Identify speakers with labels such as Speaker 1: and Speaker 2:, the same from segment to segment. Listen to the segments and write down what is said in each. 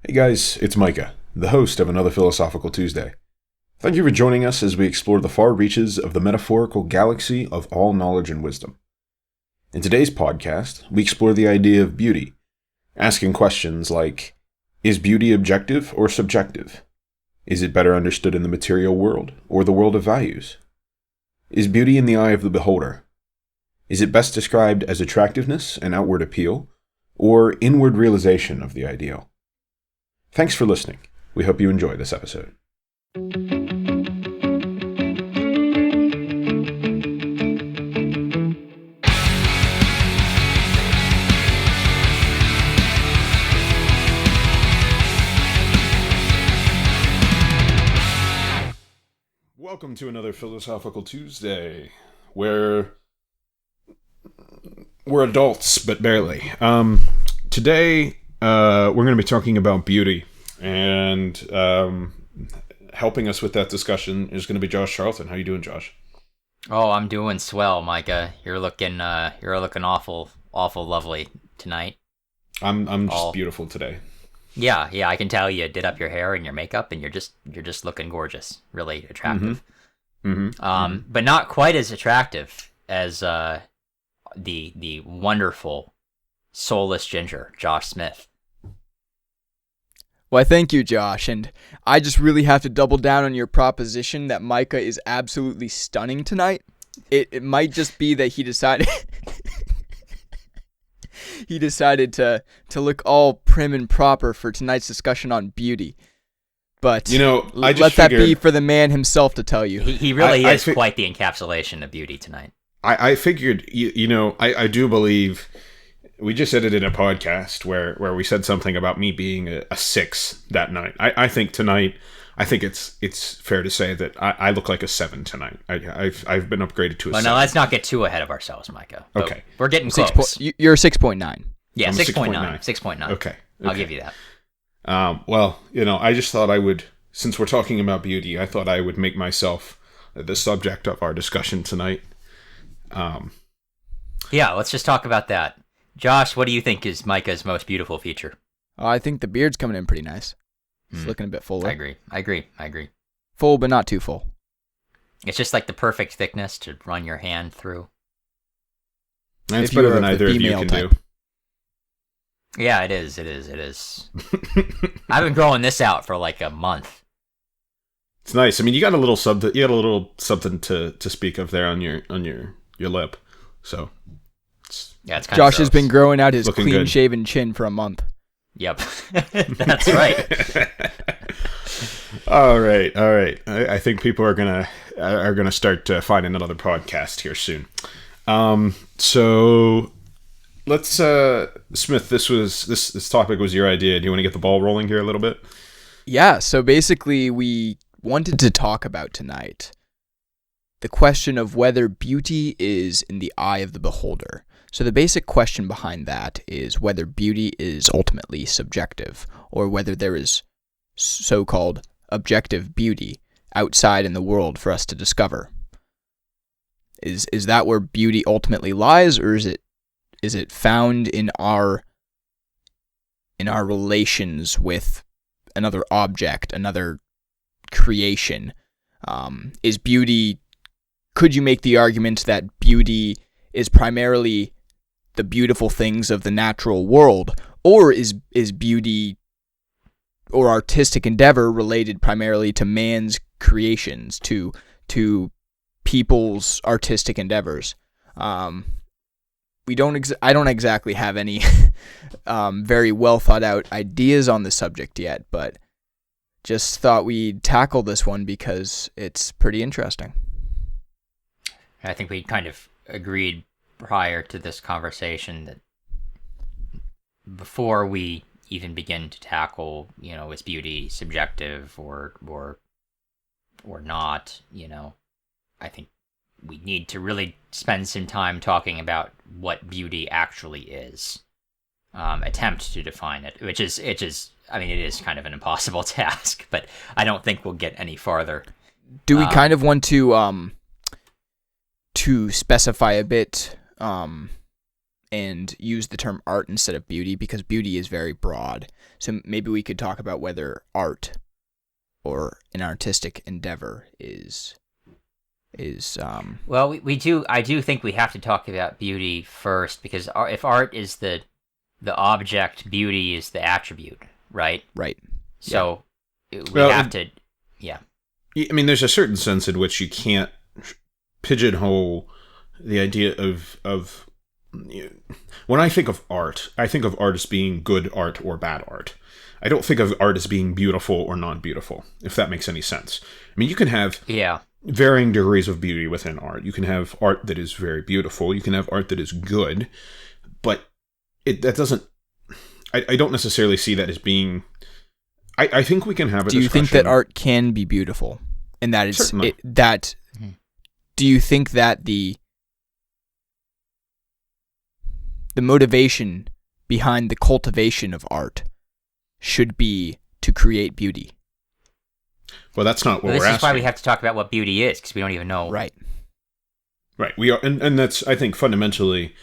Speaker 1: Hey guys, it's Micah, the host of another Philosophical Tuesday. Thank you for joining us as we explore the far reaches of the metaphorical galaxy of all knowledge and wisdom. In today's podcast, we explore the idea of beauty, asking questions like, is beauty objective or subjective? Is it better understood in the material world or the world of values? Is beauty in the eye of the beholder? Is it best described as attractiveness and outward appeal, or inward realization of the ideal? Thanks for listening. We hope you enjoy this episode. Welcome to another Philosophical Tuesday, where we're adults, but barely. Today, we're going to be talking about beauty, and helping us with that discussion is going to be Josh Charlton. How you doing, Josh?
Speaker 2: Oh, I'm doing swell, Micah. You're looking awful lovely tonight.
Speaker 1: I'm just beautiful today.
Speaker 2: Yeah, I can tell you did up your hair and your makeup, and you're just looking gorgeous, really attractive. But not quite as attractive as the wonderful soulless ginger, Josh Smith.
Speaker 3: Why, thank you, Josh, and I just really have to double down on your proposition that Micah is absolutely stunning tonight. It might just be that he decided to look all prim and proper for tonight's discussion on beauty. But let that be for the man himself to tell you.
Speaker 2: He really is quite the encapsulation of beauty tonight.
Speaker 1: I figured, I do believe we just said it in a podcast where we said something about me being a 6 that night. I think tonight, it's fair to say that I look like a 7 tonight. I've been upgraded to a 7.
Speaker 2: Now let's not get too ahead of ourselves, Micah.
Speaker 1: Okay.
Speaker 2: We're getting close.
Speaker 3: You're a 6.9.
Speaker 2: Yeah,
Speaker 1: I'm
Speaker 2: 6.9. 6.9.
Speaker 1: Okay.
Speaker 2: I'll give you that.
Speaker 1: I just thought I would, since we're talking about beauty, I thought I would make myself the subject of our discussion tonight.
Speaker 2: Yeah, let's just talk about that. Josh, what do you think is Micah's most beautiful feature?
Speaker 3: I think the beard's coming in pretty nice. It's looking a bit fuller.
Speaker 2: I agree.
Speaker 3: Full, but not too full.
Speaker 2: It's just like the perfect thickness to run your hand through.
Speaker 1: That's better than either of you can do.
Speaker 2: Yeah, it is. I've been growing this out for like a month.
Speaker 1: It's nice. I mean, you got a little something to speak of there on your lip. So
Speaker 2: yeah, it's kind
Speaker 3: Josh
Speaker 2: of
Speaker 3: has been growing out his clean-shaven
Speaker 1: good.
Speaker 3: Chin for a month.
Speaker 2: Yep, that's right.
Speaker 1: All right. I think people are gonna start finding another podcast here soon. So let's Smith. This topic was your idea. Do you want to get the ball rolling here a little bit?
Speaker 3: Yeah. So basically, we wanted to talk about tonight the question of whether beauty is in the eye of the beholder. So the basic question behind that is whether beauty is ultimately subjective, or whether there is so-called objective beauty outside in the world for us to discover. Is that where beauty ultimately lies, or is it found in our relations with another object, another creation? Is beauty? Could you make the argument that beauty is primarily the beautiful things of the natural world, or is beauty or artistic endeavor related primarily to man's creations, to people's artistic endeavors? I don't exactly have any very well thought out ideas on the subject yet, but just thought we'd tackle this one because it's pretty interesting.
Speaker 2: I think we kind of agreed prior to this conversation that before we even begin to tackle, is beauty subjective or not, I think we need to really spend some time talking about what beauty actually is. Attempt to define it, it is kind of an impossible task, but I don't think we'll get any farther.
Speaker 3: Do we kind of want to specify a bit and use the term art instead of beauty, because beauty is very broad. So maybe we could talk about whether art or an artistic endeavor is
Speaker 2: Well, I do think we have to talk about beauty first, because if art is the object, beauty is the attribute, right?
Speaker 3: Right.
Speaker 2: So we have to, yeah.
Speaker 1: I mean, there's a certain sense in which you can't pigeonhole the idea of when I think of art as being good art or bad art. I don't think of art as being beautiful or non-beautiful, if that makes any sense. I mean, you can have varying degrees of beauty within art. You can have art that is very beautiful. You can have art that is good, but that doesn't. I don't necessarily see that as being. I think we can have a discussion.
Speaker 3: Do you think that art can be beautiful, and that it's that?
Speaker 2: Mm-hmm.
Speaker 3: Do you think that the motivation behind the cultivation of art should be to create beauty?
Speaker 1: Well, that's not what we're asking.
Speaker 2: This is why we have to talk about what beauty is, because we don't even know.
Speaker 3: Right.
Speaker 1: We are, and that's, I think, fundamentally,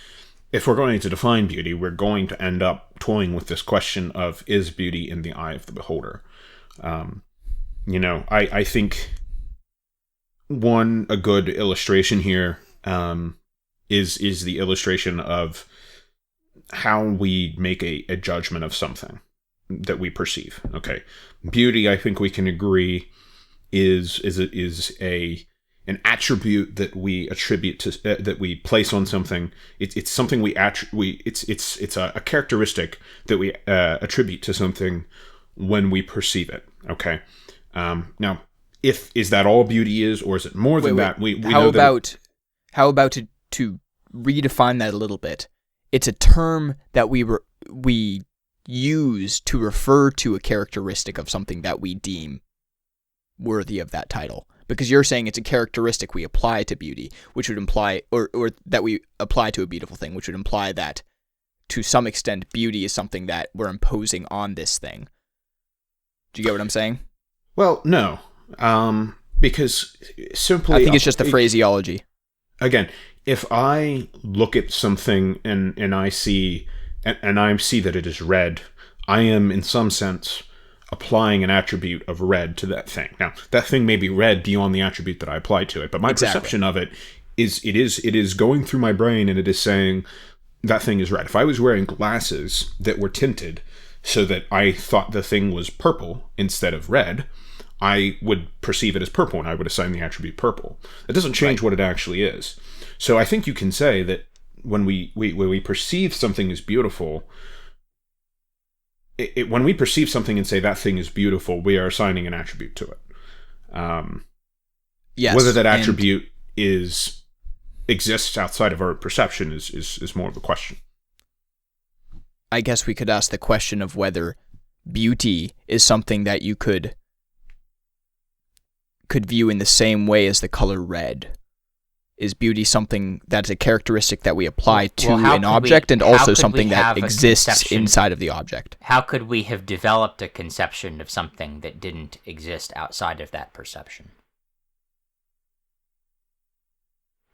Speaker 1: if we're going to define beauty, we're going to end up toying with this question of, is beauty in the eye of the beholder? I think a good illustration here is the illustration of how we make a judgment of something that we perceive. Okay, beauty, I think we can agree, is an attribute that we attribute to that we place on something. It's something it's a characteristic that we attribute to something when we perceive it. Okay, now is that all beauty is, or is it more than that?
Speaker 3: How about to redefine that a little bit? It's a term that we use to refer to a characteristic of something that we deem worthy of that title. Because you're saying it's a characteristic we apply to beauty, which would imply, or that we apply to a beautiful thing, which would imply that to some extent beauty is something that we're imposing on this thing. Do you get what I'm saying?
Speaker 1: Well, no. Because simply...
Speaker 3: I think it's just the phraseology.
Speaker 1: Again, if I look at something and I see that it is red, I am in some sense applying an attribute of red to that thing. Now, that thing may be red beyond the attribute that I apply to it, but my perception of it is going through my brain, and it is saying that thing is red. If I was wearing glasses that were tinted so that I thought the thing was purple instead of red, I would perceive it as purple, and I would assign the attribute purple. It doesn't change what it actually is. So I think you can say that when we perceive something as beautiful, when we perceive something and say that thing is beautiful, we are assigning an attribute to it.
Speaker 3: Yes,
Speaker 1: whether that attribute exists outside of our perception is more of a question.
Speaker 3: I guess we could ask the question of whether beauty is something that you could view in the same way as the color red. Is beauty something that's a characteristic that we apply to an object, and also something that exists inside of the object?
Speaker 2: How could we have developed a conception of something that didn't exist outside of that perception?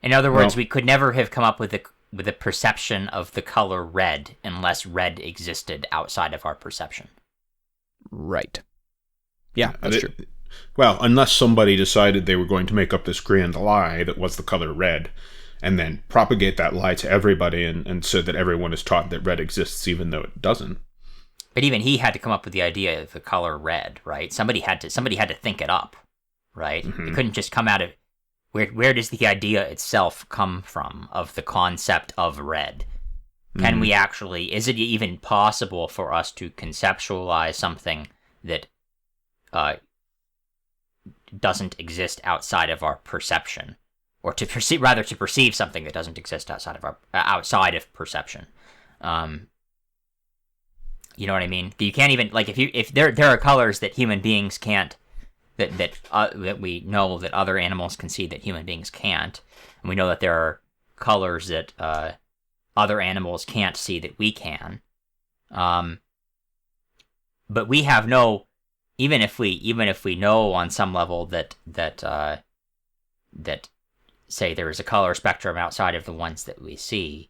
Speaker 2: In other words, we could never have come up with a perception of the color red unless red existed outside of our perception.
Speaker 3: Right. Yeah, that's true.
Speaker 1: Well, unless somebody decided they were going to make up this grand lie that was the color red, and then propagate that lie to everybody, and so that everyone is taught that red exists even though it doesn't.
Speaker 2: But even he had to come up with the idea of the color red, right? Somebody had to think it up, right?
Speaker 1: Mm-hmm.
Speaker 2: It couldn't just come out of... Where does the idea itself come from, of the concept of red? Can we actually... Is it even possible for us to conceptualize something that doesn't exist outside of our perception, or to perceive something that doesn't exist outside of perception? You know what I mean? You can't even, like, if there are colors that human beings can't, that we know that other animals can see that human beings can't, and we know that there are colors that other animals can't see that we can, but we have no... Even if we know on some level that say there is a color spectrum outside of the ones that we see,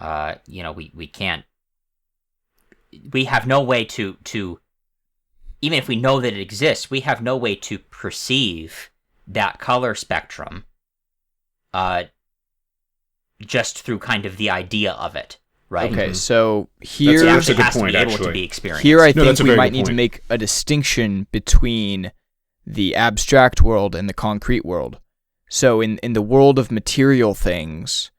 Speaker 2: we can't. We have no way to even if we know that it exists, we have no way to perceive that color spectrum just through kind of the idea of it, right?
Speaker 3: Okay, so here
Speaker 1: That's a good
Speaker 2: has
Speaker 1: point,
Speaker 2: to be able
Speaker 1: actually.
Speaker 2: to be experienced.
Speaker 3: Here I
Speaker 1: No,
Speaker 3: think
Speaker 1: that's a
Speaker 3: we
Speaker 1: very
Speaker 3: might
Speaker 1: good
Speaker 3: need to
Speaker 1: point.
Speaker 3: make a distinction between the abstract world and the concrete world. So in the world of material things,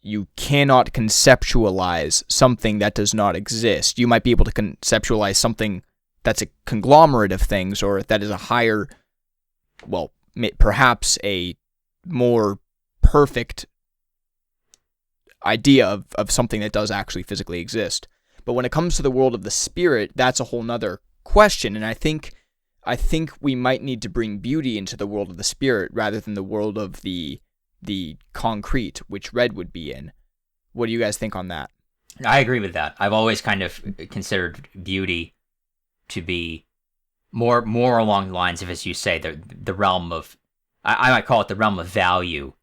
Speaker 3: you cannot conceptualize something that does not exist. You might be able to conceptualize something that's a conglomerate of things, or that is a higher, well, perhaps a more perfect idea of something that does actually physically exist. But when it comes to the world of the spirit, that's a whole nother question. And I think we might need to bring beauty into the world of the spirit rather than the world of the concrete, which red would be in. What do you guys think on that?
Speaker 2: I agree with that. I've always kind of considered beauty to be more along the lines of, as you say, the realm of, I might call it the realm of value.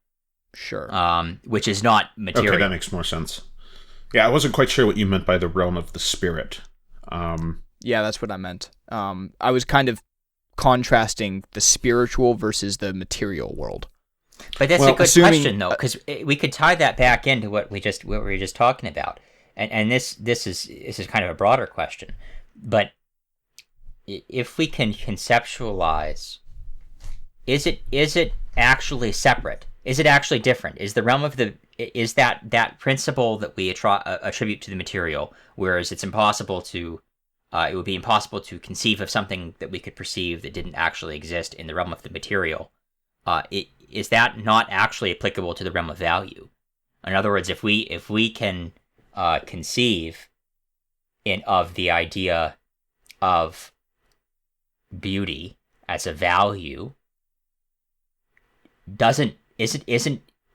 Speaker 3: Sure.
Speaker 2: Which is not material.
Speaker 1: Okay, that makes more sense. Yeah, I wasn't quite sure what you meant by the realm of the spirit.
Speaker 3: Yeah, that's what I meant. I was kind of contrasting the spiritual versus the material world.
Speaker 2: But that's
Speaker 3: Well,
Speaker 2: a good
Speaker 3: assuming-
Speaker 2: question, though, because we could tie that back into what we were just talking about, and this is kind of a broader question. But if we can conceptualize, is it actually separate? Is it actually different? Is the realm of is that principle that we attribute to the material, whereas it's impossible to, it would be impossible to conceive of something that we could perceive that didn't actually exist in the realm of the material. Is that not actually applicable to the realm of value? In other words, if we can conceive of the idea of beauty as a value,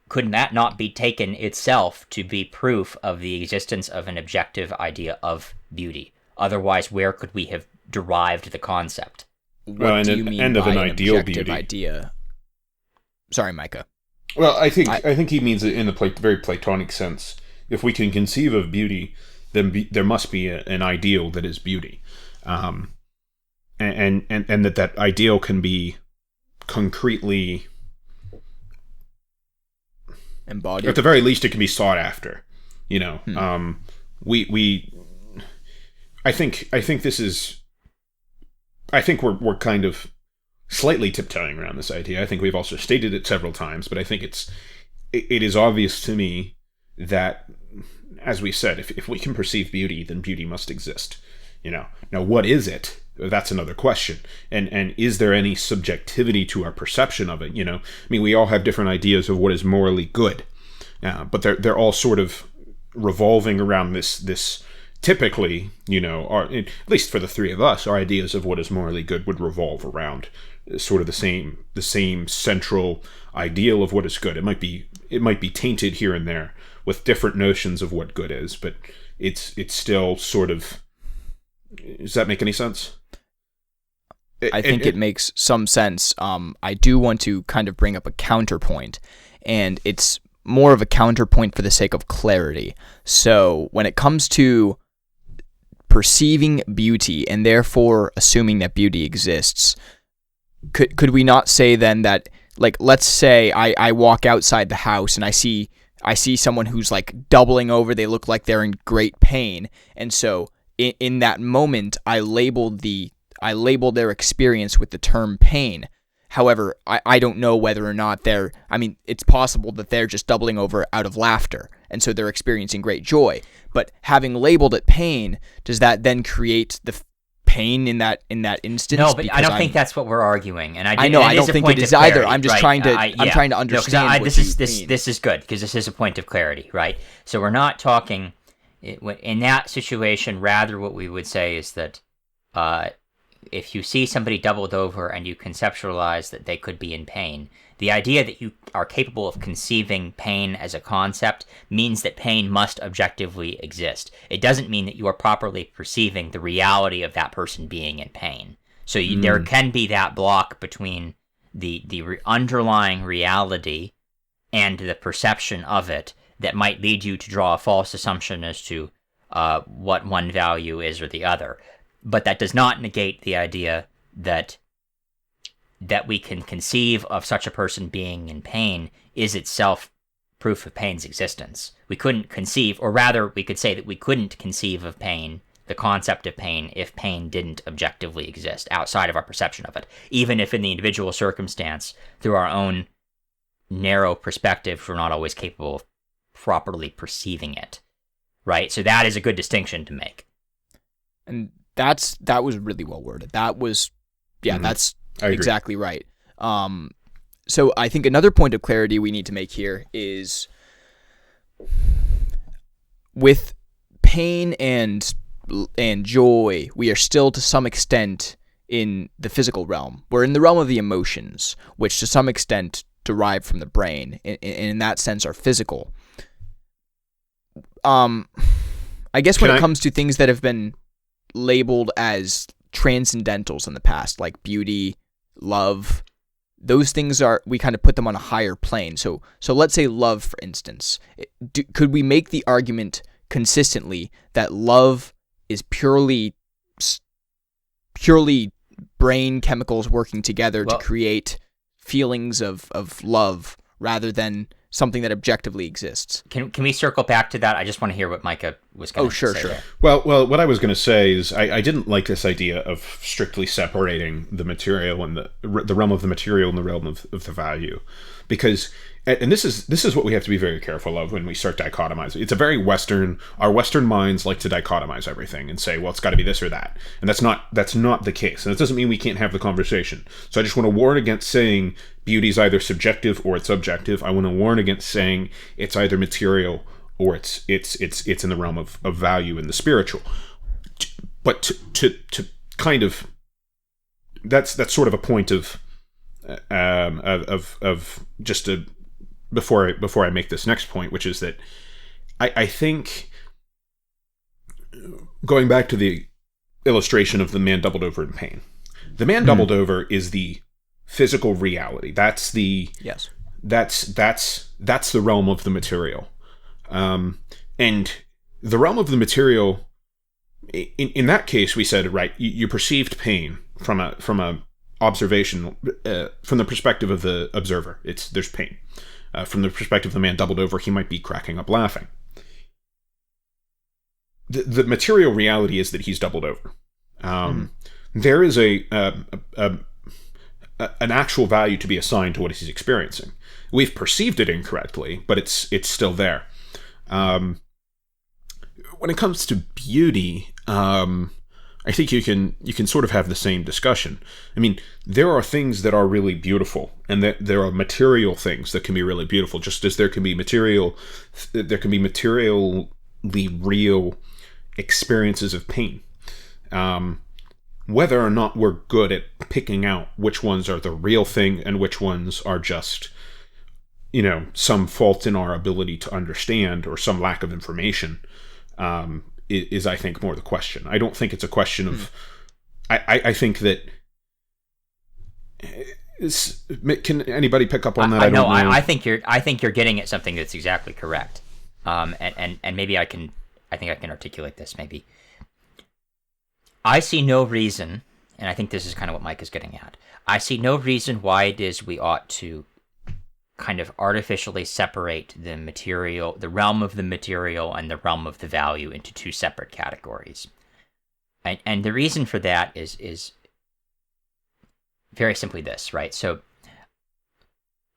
Speaker 2: couldn't that not be taken itself to be proof of the existence of an objective idea of beauty? Otherwise, where could we have derived the concept?
Speaker 3: What do you mean
Speaker 1: end of
Speaker 3: by
Speaker 1: an
Speaker 3: an
Speaker 1: ideal
Speaker 3: objective
Speaker 1: beauty.
Speaker 3: idea? Sorry, Micah.
Speaker 1: Well, I think he means it in the very Platonic sense. If we can conceive of beauty, then there must be an ideal that is beauty, and that ideal can be concretely,
Speaker 3: Embodied.
Speaker 1: at the very least, it can be sought after. I think this is. I think we're kind of slightly tiptoeing around this idea. I think we've also stated it several times, but I think it is obvious to me that, as we said, if we can perceive beauty, then beauty must exist. Now what is it? That's another question. And is there any subjectivity to our perception of it? I mean, we all have different ideas of what is morally good, but they're all sort of revolving around this. Typically, at least for the three of us, our ideas of what is morally good would revolve around sort of the same central ideal of what is good. It might be tainted here and there with different notions of what good is, but it's still sort of. Does that make any sense?
Speaker 3: I think it makes some sense. I do want to kind of bring up a counterpoint, and it's more of a counterpoint for the sake of clarity. So when it comes to perceiving beauty and therefore assuming that beauty exists, could we not say then that, like, let's say I walk outside the house and I see someone who's like doubling over, they look like they're in great pain, and so in that moment I label their experience with the term pain. However, I don't know whether or not it's possible that they're just doubling over out of laughter, and so they're experiencing great joy. But having labeled it pain, does that then create the pain in that instance?
Speaker 2: No, but I don't think that's what we're arguing. And
Speaker 3: I know, I don't think it is either. I'm just trying to understand what you mean.
Speaker 2: This is good, because this is a point of clarity, right? So we're not talking, in that situation, rather what we would say is that if you see somebody doubled over and you conceptualize that they could be in pain, the idea that you are capable of conceiving pain as a concept means that pain must objectively exist. It doesn't mean that you are properly perceiving the reality of that person being in pain. So there can be that block between the underlying reality and the perception of it that might lead you to draw a false assumption as to what one value is or the other. But that does not negate the idea that we can conceive of such a person being in pain is itself proof of pain's existence. We couldn't conceive, or rather, we could say that we couldn't conceive of pain, the concept of pain, if pain didn't objectively exist outside of our perception of it, even if in the individual circumstance, through our own narrow perspective, we're not always capable of properly perceiving it, right? So that is a good distinction to make.
Speaker 3: And that was really well worded. That was, that's exactly right. So I think another point of clarity we need to make here is with pain and joy, we are still to some extent in the physical realm. We're in the realm of the emotions, which to some extent derive from the brain, and in that sense are physical. I guess when it comes to things that have been labeled as transcendentals in the past, like beauty, love, those things we kind of put them on a higher plane. So let's say love, for instance. Could we make the argument consistently that love is purely brain chemicals working together to create feelings of love rather than something that objectively exists? Can
Speaker 2: we circle back to that? I just want to hear what Micah was going to say.
Speaker 3: Sure.
Speaker 2: There.
Speaker 1: Well, what I was going to say is I didn't like this idea of strictly separating the material and the realm of the material and the realm of the value, because, and this is what we have to be very careful of when we start dichotomizing. It's a very our Western minds like to dichotomize everything and say, well, it's got to be this or that, and that's not the case. And it doesn't mean we can't have the conversation. So I just want to warn against saying beauty is either subjective or it's objective. I want to warn against saying it's either material or it's in the realm of value and the spiritual. But to kind of that's sort of a point of just a before I make this next point, which is that I think, going back to the illustration of the man doubled over in pain, the man doubled over is the physical reality. That's the that's the realm of the material, and the realm of the material. In that case, we said, right, you perceived pain from a observation, from the perspective of the observer. There's pain. From the perspective of the man doubled over, he might be cracking up laughing. The material reality is that he's doubled over. There is an actual value to be assigned to what he's experiencing. We've perceived it incorrectly, but it's still there. When it comes to beauty, I think you can sort of have the same discussion. I mean, there are things that are really beautiful, and that there are material things that can be really beautiful, just as there can be materially real experiences of pain. Whether or not we're good at picking out which ones are the real thing and which ones are just, some fault in our ability to understand or some lack of information, is I think more the question. I don't think it's a question of. I think that. Can anybody pick up on that?
Speaker 2: I don't know. I think you're getting at something that's exactly correct. And maybe I think I can articulate this. Maybe I see no reason, and I think this is kind of what Mike is getting at. I see no reason why it is we ought to kind of artificially separate the material, the realm of the material and the realm of the value into two separate categories. And the reason for that is very simply this, right? So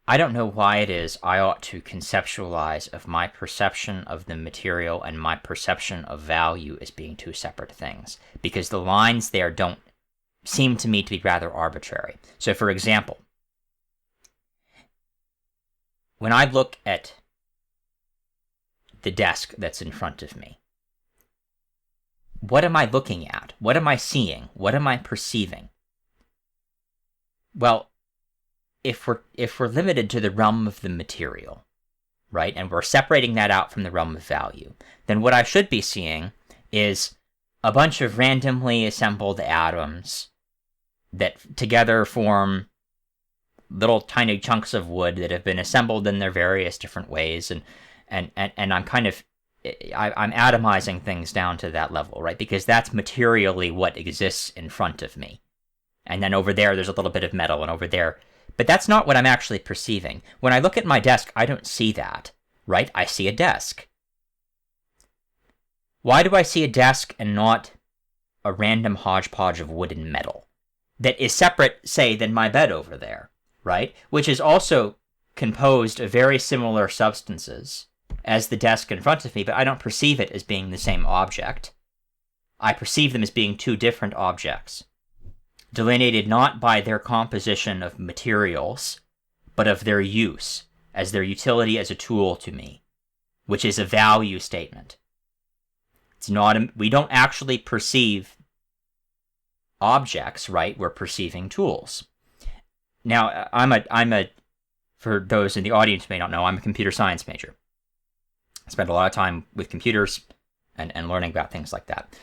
Speaker 2: I don't know why it is I ought to conceptualize of my perception of the material and my perception of value as being two separate things, because the lines there don't seem to me to be rather arbitrary. So for example, when I look at the desk that's in front of me, what am I looking at? What am I seeing? What am I perceiving? Well, if we're limited to the realm of the material, right, and we're separating that out from the realm of value, then what I should be seeing is a bunch of randomly assembled atoms that together form little tiny chunks of wood that have been assembled in their various different ways, and I'm kind of I'm atomizing things down to that level, right? Because that's materially what exists in front of me. And then over there's a little bit of metal, and over there. But that's not what I'm actually perceiving. When I look at my desk, I don't see that, right? I see a desk. Why do I see a desk and not a random hodgepodge of wood and metal that is separate, say, than my bed over there, right? Which is also composed of very similar substances as the desk in front of me, but I don't perceive it as being the same object. I perceive them as being two different objects, delineated not by their composition of materials, but of their use, as their utility as a tool to me, which is a value statement. It's not, we don't actually perceive objects, right? We're perceiving tools. Now, for those in the audience who may not know, I'm a computer science major. I spent a lot of time with computers and learning about things like that.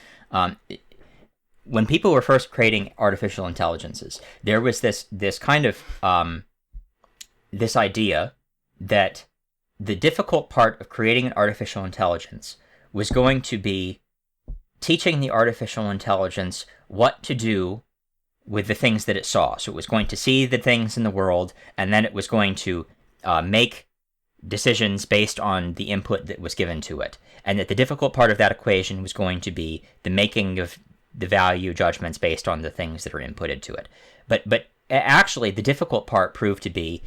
Speaker 2: When people were first creating artificial intelligences, there was this kind of this idea that the difficult part of creating an artificial intelligence was going to be teaching the artificial intelligence what to do with the things that it saw. So it was going to see the things in the world, and then it was going to make decisions based on the input that was given to it. And that the difficult part of that equation was going to be the making of the value judgments based on the things that are inputted to it. But actually, the difficult part proved to be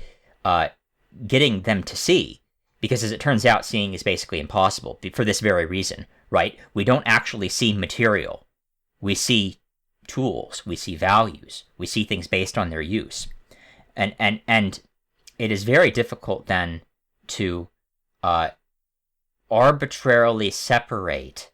Speaker 2: getting them to see, because as it turns out, seeing is basically impossible for this very reason, right? We don't actually see material. We see tools. We see values. We see things based on their use. And it is very difficult then to arbitrarily separate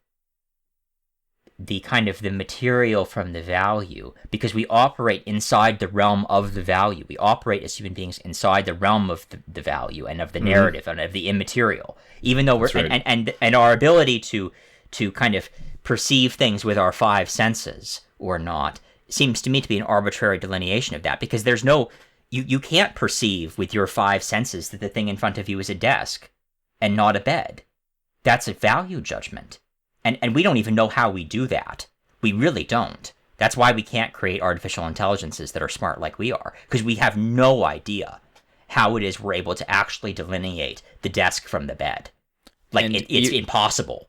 Speaker 2: the kind of the material from the value, because we operate inside the realm of the value. We operate as human beings inside the realm of the value and of the narrative and of the immaterial. Even though we're right. and our ability to kind of perceive things with our five senses or not seems to me to be an arbitrary delineation of that, because there's no you can't perceive with your five senses that the thing in front of you is a desk and not a bed. That's a value judgment. And we don't even know how we do that. We really don't. That's why we can't create artificial intelligences that are smart like we are, because we have no idea how it is we're able to actually delineate the desk from the bed. Like, it's impossible.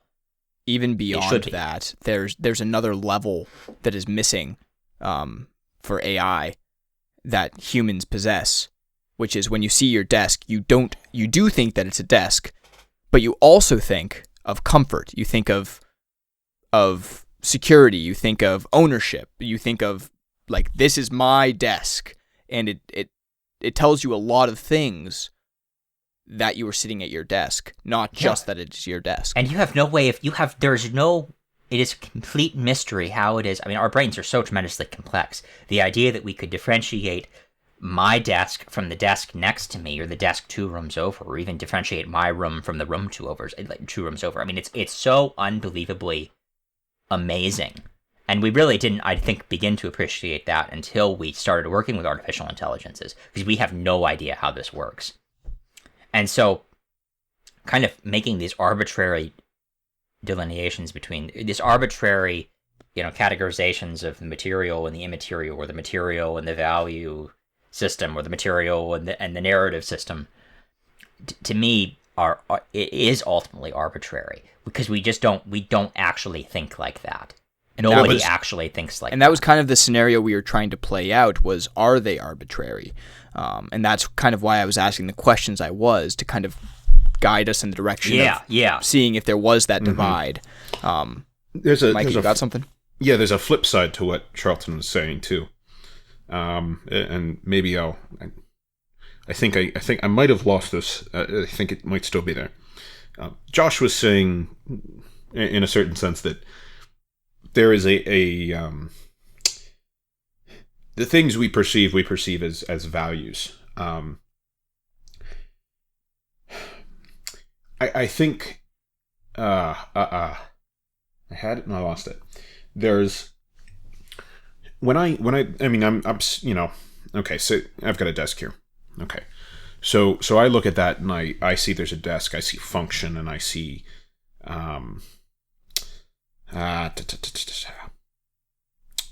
Speaker 3: Even beyond that, there's another level that is missing for AI that humans possess, which is when you see your desk, you do think that it's a desk, but you also think of comfort. You think of security. You think of ownership. You think of, like, this is my desk, and it tells you a lot of things that you were sitting at your desk, not just that it's your desk.
Speaker 2: And you have no way of it is a complete mystery how it is. I mean, our brains are so tremendously complex. The idea that we could differentiate my desk from the desk next to me, or the desk 2 rooms over, or even differentiate my room from the room 2 rooms over. I mean, it's so unbelievably amazing. And we really didn't, I think, begin to appreciate that until we started working with artificial intelligences, because we have no idea how this works. And so, kind of making these arbitrary delineations between these arbitrary, categorizations of the material and the immaterial, or the material and the value system, or the material and the narrative system, to me it is ultimately arbitrary, because we don't actually think like that. Nobody actually thinks like that.
Speaker 3: And that was kind of the scenario we were trying to play out, was, are they arbitrary? And that's kind of why I was asking the questions I was, to kind of guide us in the direction of seeing if there was that divide. Mike, you got something?
Speaker 1: Yeah, there's a flip side to what Charlton was saying too. And maybe I think I might have lost this. I think it might still be there. Josh was saying, in a certain sense, that there is the things we perceive as values. I think I had it and I lost it. There's I'm okay, so I've got a desk here. Okay. So I look at that and I see there's a desk, I see function, and I see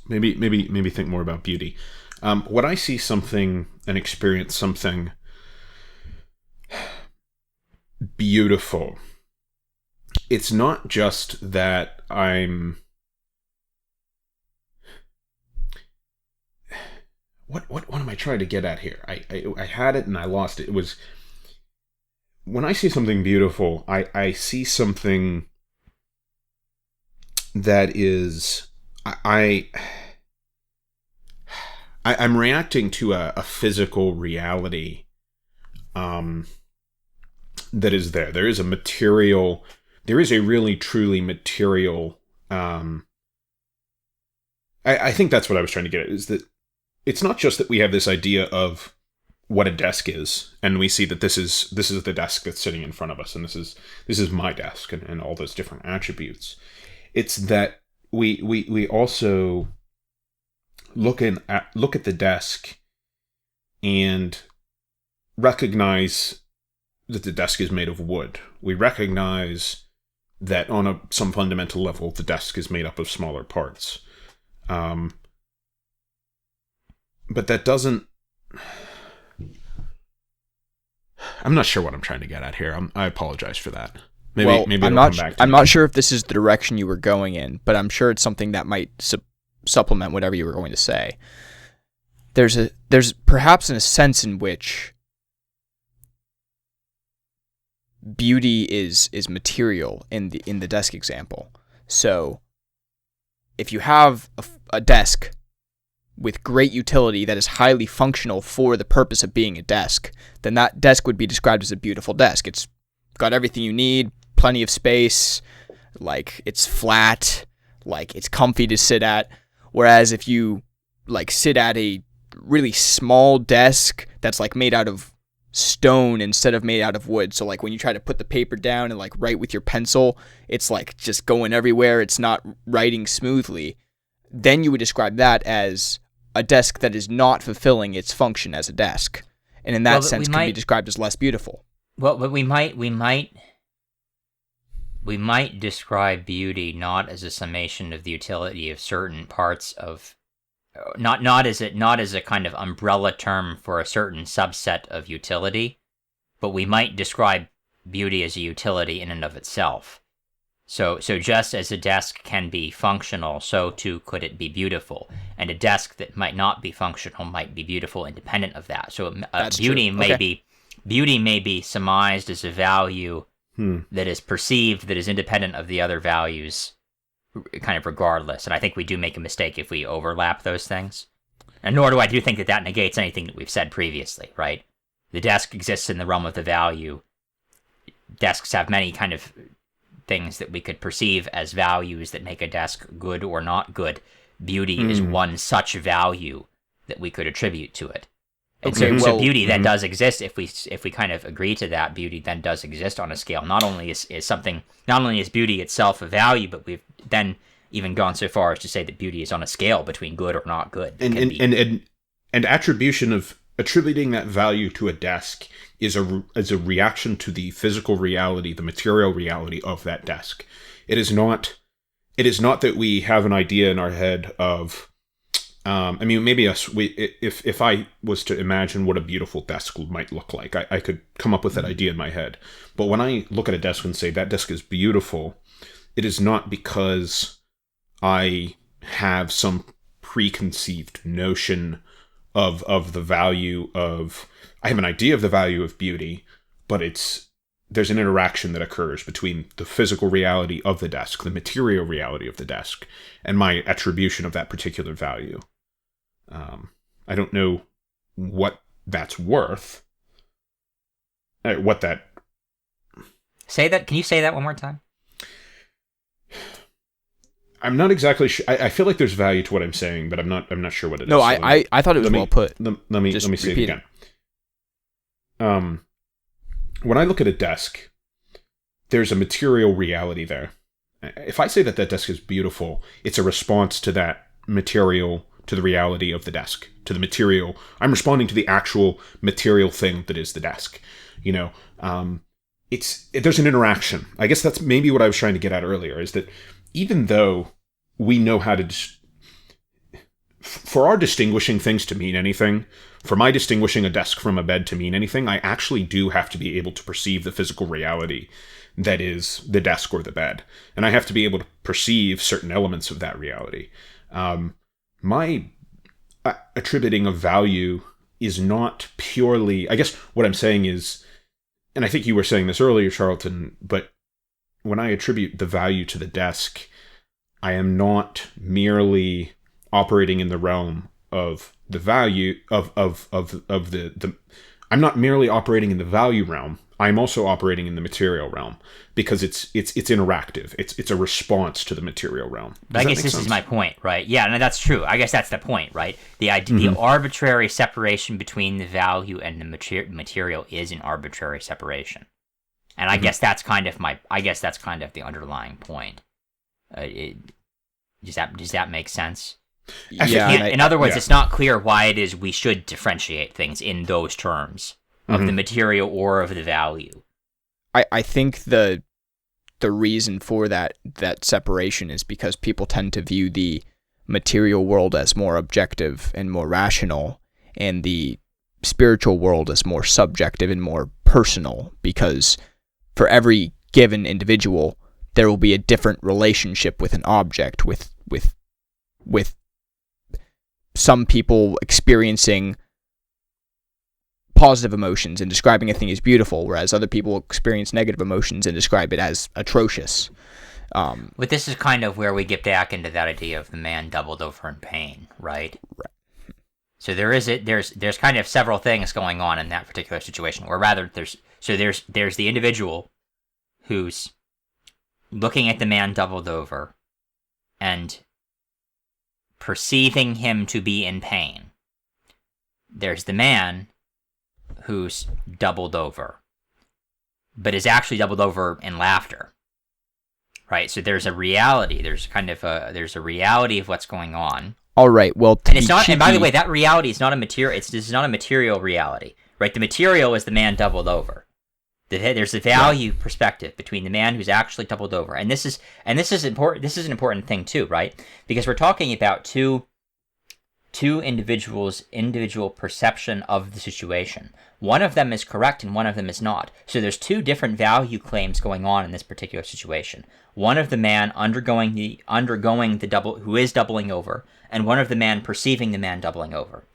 Speaker 1: maybe think more about beauty. When I see something and experience something beautiful, it's not just that I'm... What am I trying to get at here? I had it and I lost it. It was... When I see something beautiful, I see something that is... I'm reacting to a physical reality that is there. There is a material... There is a really, truly material... I think that's what I was trying to get at, is that it's not just that we have this idea of what a desk is, and we see that this is the desk that's sitting in front of us, and this is my desk, and all those different attributes. It's that we also look at the desk and recognize that the desk is made of wood. We recognize that on some fundamental level, the desk is made up of smaller parts. But that doesn't... I'm not sure what I'm trying to get at here. I apologize for that. Maybe
Speaker 3: I'm not sure if this is the direction you were going in, but I'm sure it's something that might supplement whatever you were going to say. There's perhaps a sense in which beauty is material in the desk example. So if you have a desk with great utility that is highly functional for the purpose of being a desk, then that desk would be described as a beautiful desk. It's got everything you need, plenty of space, like it's flat, like it's comfy to sit at. Whereas if you like sit at a really small desk that's like made out of stone instead of made out of wood, so like when you try to put the paper down and like write with your pencil, it's like just going everywhere, it's not writing smoothly, then you would describe that as a desk that is not fulfilling its function as a desk, and in that sense can be described as less beautiful.
Speaker 2: Well, but we might describe beauty not as a summation of the utility of certain parts of, not as a kind of umbrella term for a certain subset of utility, but we might describe beauty as a utility in and of itself. So just as a desk can be functional, so too could it be beautiful. And a desk that might not be functional might be beautiful independent of that. So beauty may be surmised as a value that is perceived, that is independent of the other values, kind of regardless. And I think we do make a mistake if we overlap those things. And nor do I think that negates anything that we've said previously, right? The desk exists in the realm of the value. Desks have many kind of things that we could perceive as values that make a desk good or not good. Beauty is one such value that we could attribute to it. And so beauty then does exist, if we kind of agree to that, beauty then does exist on a scale. Not only is beauty itself a value, but we've then even gone so far as to say that beauty is on a scale between good or not good.
Speaker 1: And attributing that value to a desk is a reaction to the physical reality, the material reality of that desk. It is not that we have an idea in our head of, maybe if I was to imagine what a beautiful desk might look like, I could come up with that idea in my head. But when I look at a desk and say that desk is beautiful, it is not because I have some preconceived notion of the value of... I have an idea of the value of beauty, but there's an interaction that occurs between the physical reality of the desk, the material reality of the desk, and my attribution of that particular value. I don't know what that's worth.
Speaker 2: Say that. Can you say that one more time?
Speaker 1: I'm not exactly sure. I feel like there's value to what I'm saying, but I'm not sure what it is.
Speaker 3: No, I thought it was well put.
Speaker 1: Let me say it again. When I look at a desk, there's a material reality there. If I say that desk is beautiful, it's a response to that material to the reality of the desk, to the material. I'm responding to the actual material thing that is the desk. There's an interaction. I guess that's maybe what I was trying to get at earlier, is that even though we know how to for our distinguishing things to mean anything, for my distinguishing a desk from a bed to mean anything, I actually do have to be able to perceive the physical reality that is the desk or the bed. And I have to be able to perceive certain elements of that reality. My attributing of value is not purely, I guess what I'm saying is, and I think you were saying this earlier, Charlton, but when I attribute the value to the desk, I am not merely operating in the realm of the value of the I'm not merely operating in the value realm. I'm also operating in the material realm, because it's interactive. It's a response to the material realm.
Speaker 2: But I guess this is my point, right? Yeah, no, that's true. I guess that's the point, right? The idea, the arbitrary separation between the value and the material is an arbitrary separation, and I guess that's kind of the underlying point. Does that make sense?
Speaker 3: Yeah.
Speaker 2: In other words, it's not clear why it is we should differentiate things in those terms of the material or of the value.
Speaker 3: I think the reason for that separation is because people tend to view the material world as more objective and more rational, and the spiritual world as more subjective and more personal, because for every given individual, there will be a different relationship with an object, with some people experiencing positive emotions and describing a thing as beautiful, whereas other people experience negative emotions and describe it as atrocious.
Speaker 2: But this is kind of where we get back into that idea of the man doubled over in pain, right?
Speaker 3: Right.
Speaker 2: So there's kind of several things going on in that particular situation, or rather, there's the individual who's looking at the man doubled over and perceiving him to be in pain. There's the man who's doubled over, but is actually doubled over in laughter, right? So there's a reality. There's a reality of what's going on.
Speaker 3: All right. Well,
Speaker 2: and it's not. And by the way, that reality is not a material. This is not a material reality, right? The material is the man doubled over. There's a value perspective between the man who's actually doubled over, and this is important. This is an important thing too, right? Because we're talking about two individuals' individual perception of the situation. One of them is correct and one of them is not. So there's two different value claims going on in this particular situation. One of the man undergoing the double, who is doubling over, and one of the man perceiving the man doubling over.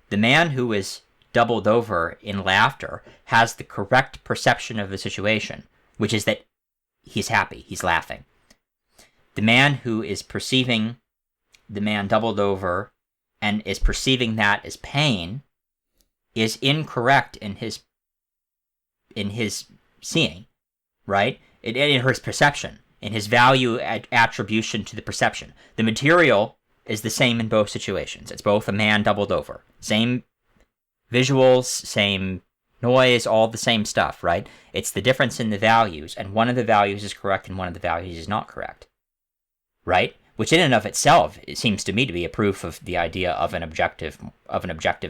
Speaker 2: The man who is doubled over in laughter has the correct perception of the situation, which is that he's happy, he's laughing. The man who is perceiving the man doubled over and is perceiving that as pain is incorrect in his seeing, right? In his perception, in his value attribution to the perception. The material is the same in both situations. It's both a man doubled over. Same visuals, same noise, all the same stuff, right? It's the difference in the values, and one of the values is correct and one of the values is not correct, right? Which in and of itself, it seems to me to be a proof of the idea of an objective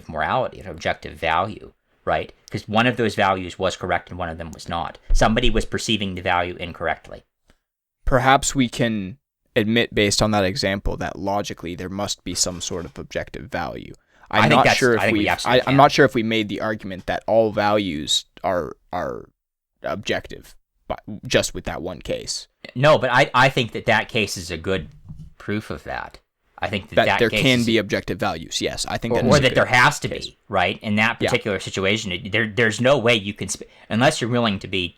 Speaker 2: morality, an objective value, right? Because one of those values was correct and one of them was not. Somebody was perceiving the value incorrectly.
Speaker 3: Perhaps we can admit, based on that example, that logically there must be some sort of objective value. I'm not sure if we made the argument that all values are objective, but just with that one case.
Speaker 2: No, but I think that case is a good proof of that. I think that
Speaker 3: there can be objective values. Yes, I think
Speaker 2: or that there has to be, right? In that particular situation, there's no way you can unless you're willing to be.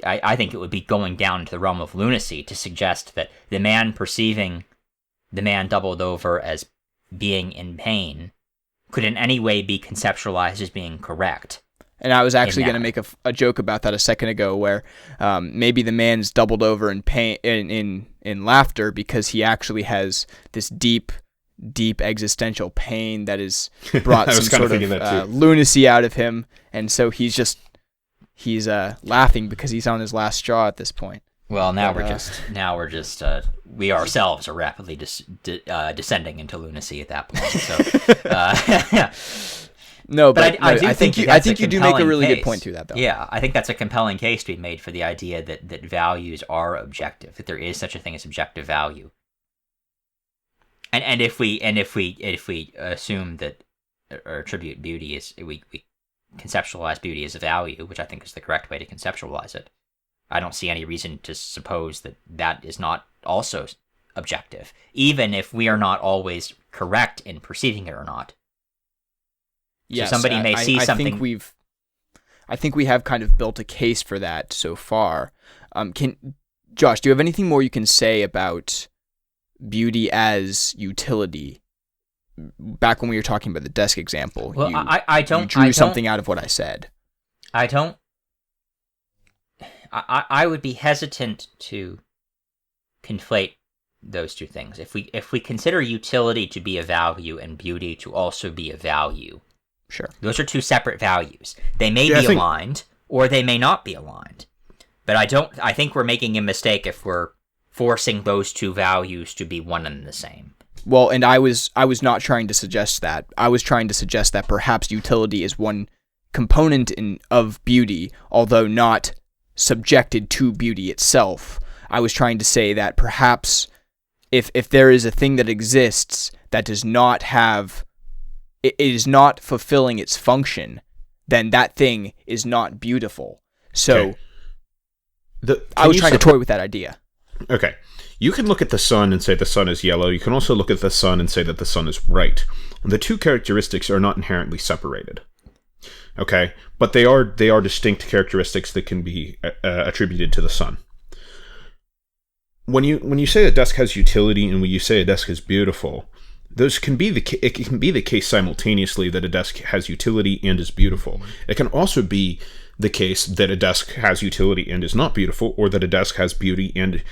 Speaker 2: I think it would be going down into the realm of lunacy to suggest that the man perceiving the man doubled over as being in pain could in any way be conceptualized as being correct.
Speaker 3: And I was actually going to make a joke about that a second ago, where maybe the man's doubled over in pain in laughter because he actually has this deep existential pain that has brought some sort of lunacy out of him, and so he's laughing because he's on his last straw at this point.
Speaker 2: Well, now we're just we ourselves are rapidly descending into lunacy at that point. So,
Speaker 3: no, but I think you do make a really good point to that, though.
Speaker 2: Yeah, I think that's a compelling case to be made for the idea that values are objective, that there is such a thing as objective value. And if we assume that or attribute beauty as we conceptualize beauty as a value, which I think is the correct way to conceptualize it, I don't see any reason to suppose that is not also objective, even if we are not always correct in perceiving it or not.
Speaker 3: Yes,
Speaker 2: so somebody may see something.
Speaker 3: I think we have kind of built a case for that so far. Josh, do you have anything more you can say about beauty as utility? Back when we were talking about the desk example,
Speaker 2: well,
Speaker 3: you drew something out of what I said.
Speaker 2: I would be hesitant to conflate those two things. If we consider utility to be a value and beauty to also be a value,
Speaker 3: sure,
Speaker 2: those are two separate values. They may be aligned or they may not be aligned. But I think we're making a mistake if we're forcing those two values to be one and the same.
Speaker 3: Well, and I was not trying to suggest that. I was trying to suggest that perhaps utility is one component of beauty, although not subjected to beauty itself. I was trying to say that perhaps if there is a thing that exists that does not have, it is not fulfilling its function, then that thing is not beautiful. So I was trying to toy with that idea.
Speaker 1: Okay. You can look at the sun and say the sun is yellow. You can also look at the sun and say that the sun is bright. The two characteristics are not inherently separated. Okay? But they are distinct characteristics that can be attributed to the sun. When you say a desk has utility and when you say a desk is beautiful, it can be the case simultaneously that a desk has utility and is beautiful. It can also be the case that a desk has utility and is not beautiful, or that a desk has beauty and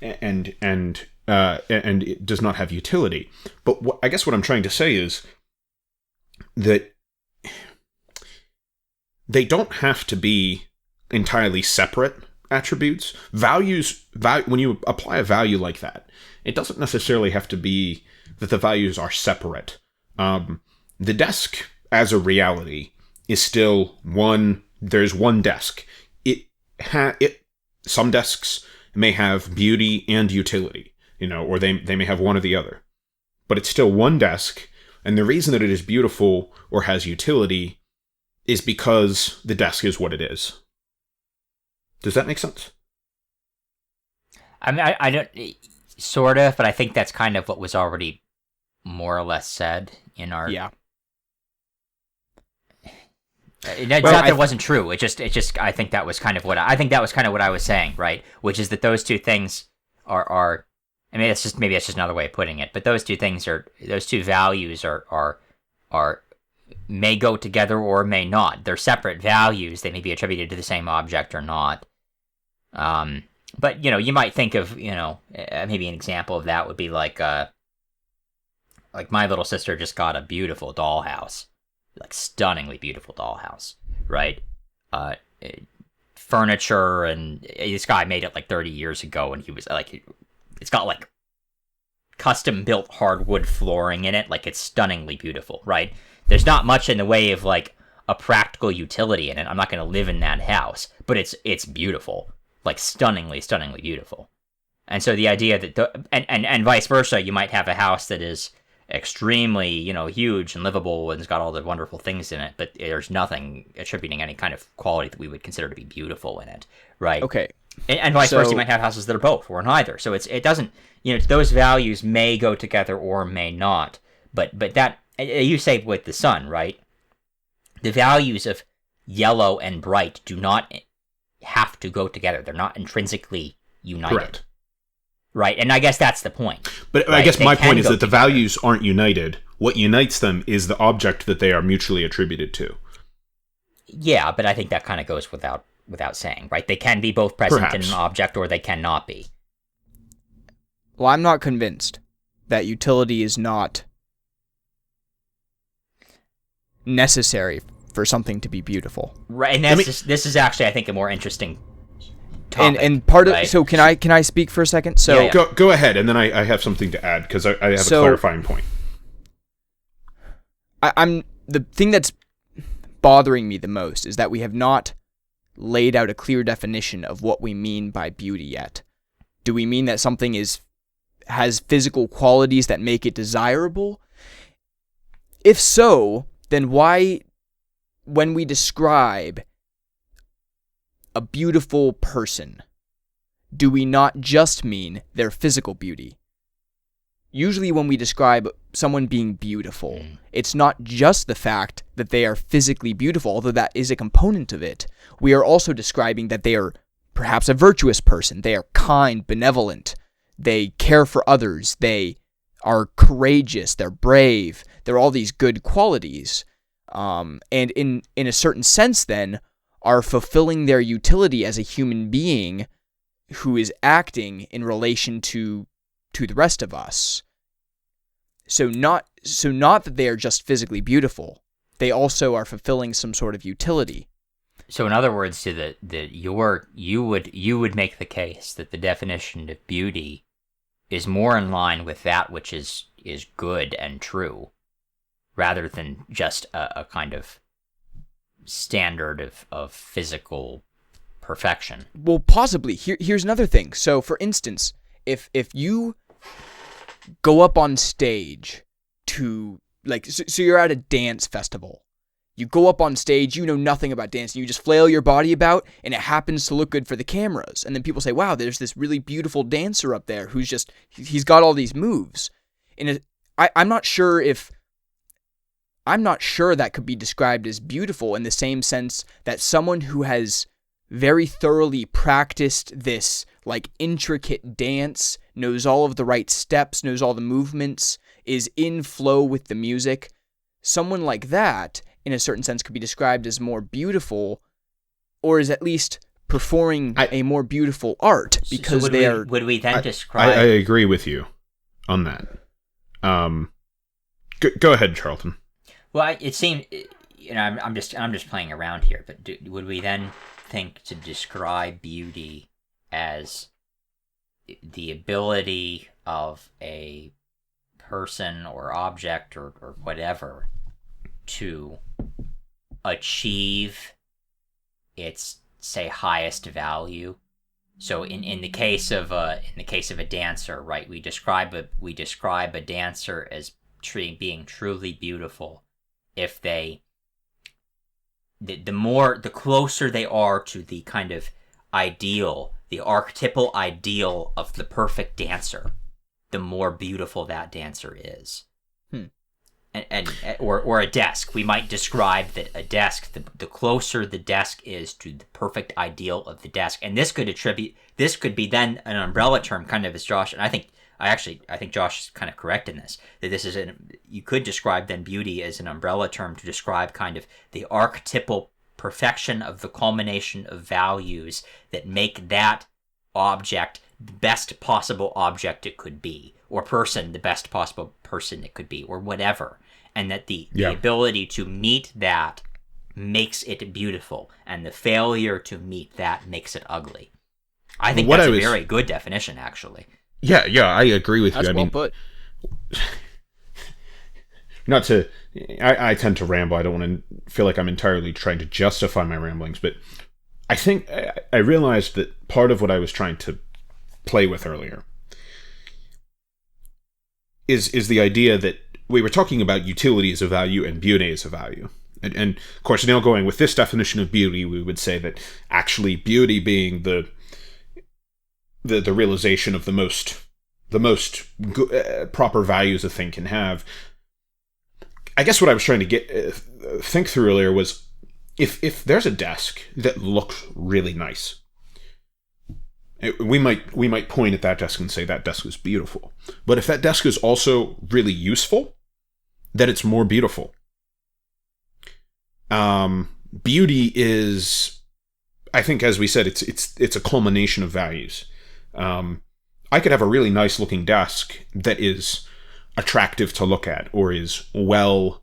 Speaker 1: it does not have utility. But I guess what I'm trying to say is that they don't have to be entirely separate attributes. When you apply a value like that, it doesn't necessarily have to be that the values are separate. The desk as a reality is still one. There's one desk. Some desks may have beauty and utility, or they may have one or the other. But it's still one desk, and the reason that it is beautiful or has utility is because the desk is what it is. Does that make sense?
Speaker 2: I mean, I don't, sort of, but I think that's kind of what was already more or less said in our...
Speaker 3: Yeah.
Speaker 2: It's not that it wasn't true. It just. I think that was kind of what I was saying, right? Which is that those two things are. I mean, maybe that's just another way of putting it. But those two values are may go together or may not. They're separate values. They may be attributed to the same object or not. But you might think of maybe an example of that would be like my little sister just got a beautiful dollhouse. Like stunningly beautiful dollhouse, right? Furniture, and this guy made it like 30 years ago, and he was like, it's got like custom built hardwood flooring in it, like it's stunningly beautiful, right? There's not much in the way of like a practical utility in it. I'm not going to live in that house, but it's beautiful, like stunningly beautiful. And so the idea that and vice versa, you might have a house that is extremely, huge and livable and it's got all the wonderful things in it, but there's nothing attributing any kind of quality that we would consider to be beautiful in it, right?
Speaker 3: Okay.
Speaker 2: And vice versa, you might have houses that are both or neither. So it doesn't, those values may go together or may not. But that, you say with the sun, right? The values of yellow and bright do not have to go together. They're not intrinsically united.
Speaker 1: Correct.
Speaker 2: Right, and I guess that's the point.
Speaker 1: But right? I guess my point is that the values aren't united. What unites them is the object that they are mutually attributed to.
Speaker 2: Yeah, but I think that kind of goes without saying, right? They can be both present in an object, or they cannot be.
Speaker 3: Well, I'm not convinced that utility is not necessary for something to be beautiful.
Speaker 2: Right, and this is actually, I think, a more interesting topic,
Speaker 3: and part of
Speaker 2: right?
Speaker 3: so can I speak for a second? So
Speaker 2: Yeah.
Speaker 1: Go ahead, and then I have something to add because I have a clarifying point.
Speaker 3: I'm the thing that's bothering me the most is that we have not laid out a clear definition of what we mean by beauty yet. Do we mean that something has physical qualities that make it desirable? If so, then why, when we describe a beautiful person, do we not just mean their physical beauty? Usually when we describe someone being beautiful, it's not just the fact that they are physically beautiful, although that is a component of it. We are also describing that they are perhaps a virtuous person. They are kind, benevolent. They care for others. They are courageous. They're brave. They're all these good qualities. And in a certain sense, then, are fulfilling their utility as a human being who is acting in relation to the rest of us. So not that they are just physically beautiful. They also are fulfilling some sort of utility.
Speaker 2: So in other words, you would make the case that the definition of beauty is more in line with that which is good and true, rather than just a kind of standard of physical perfection.
Speaker 3: Well, possibly. Here's another thing. So, for instance, if you go up on stage to, like, so you're at a dance festival. You go up on stage, you know nothing about dancing, you just flail your body about, and it happens to look good for the cameras. And then people say, wow, there's this really beautiful dancer up there he's got all these moves. And I'm not sure that could be described as beautiful in the same sense that someone who has very thoroughly practiced this, like, intricate dance, knows all of the right steps, knows all the movements, is in flow with the music. Someone like that, in a certain sense, could be described as more beautiful, or is at least performing a more beautiful art, because
Speaker 2: would we then describe...
Speaker 1: I agree with you on that. Go ahead, Charlton.
Speaker 2: Well, it seemed, I'm just playing around here, but would we then think to describe beauty as the ability of a person or object or whatever to achieve its, say, highest value? So in the case of a dancer, right, we describe a dancer as being truly beautiful if the closer they are to the kind of ideal, the archetypal ideal of the perfect dancer, the more beautiful that dancer is. Or a desk. We might describe that a desk, the closer the desk is to the perfect ideal of the desk. And this could be then an umbrella term, kind of as Josh, and I think Josh is kind of correct in this, that you could describe then beauty as an umbrella term to describe kind of the archetypal perfection of the culmination of values that make that object the best possible object it could be, or person the best possible person it could be, or whatever. And that the ability to meet that makes it beautiful, and the failure to meet that makes it ugly. I think that's a very good definition, actually.
Speaker 1: Yeah, I agree with you.
Speaker 3: That's well put.
Speaker 1: Not to... I tend to ramble. I don't want to feel like I'm entirely trying to justify my ramblings, but I think I realized that part of what I was trying to play with earlier is the idea that we were talking about utility as a value and beauty as a value. And of course, now going with this definition of beauty, we would say that actually beauty being the realization of the most proper values a thing can have. I guess what I was trying to think through earlier was if there's a desk that looks really nice, we might point at that desk and say that desk is beautiful. But if that desk is also really useful, then it's more beautiful. Beauty is, I think, as we said, it's a culmination of values. I could have a really nice looking desk that is attractive to look at, or is well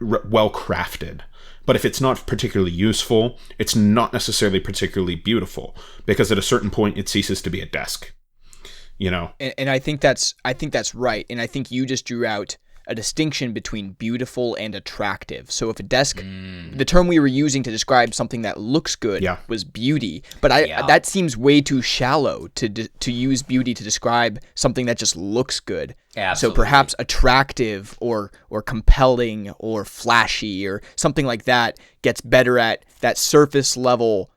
Speaker 1: well crafted. But if it's not particularly useful, it's not necessarily particularly beautiful, because at a certain point it ceases to be a desk.
Speaker 3: And I think that's right. And I think you just drew out a distinction between beautiful and attractive. So if a desk, the term we were using to describe something that looks good was beauty, but that seems way too shallow to use beauty to describe something that just looks good.
Speaker 2: Absolutely.
Speaker 3: So perhaps attractive or compelling or flashy or something like that gets better at that surface level,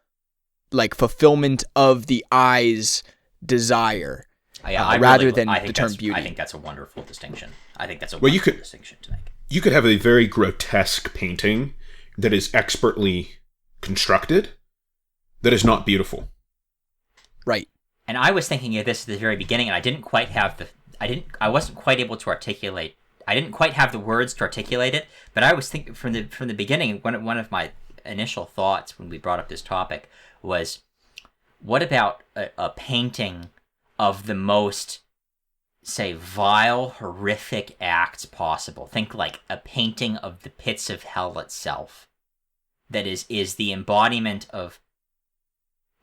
Speaker 3: like fulfillment of the eye's desire. Rather than the term beauty.
Speaker 2: I think that's a wonderful distinction. I think that's a wonderful distinction to make.
Speaker 1: You could have a very grotesque painting that is expertly constructed that is not beautiful.
Speaker 3: Right.
Speaker 2: And I was thinking of this at the very beginning, and I didn't quite have I wasn't quite able to articulate. I didn't quite have the words to articulate it, but I was thinking from the beginning. One of my initial thoughts when we brought up this topic was, what about a painting of the most, say, vile, horrific acts possible? Think like a painting of the pits of hell itself, that is the embodiment of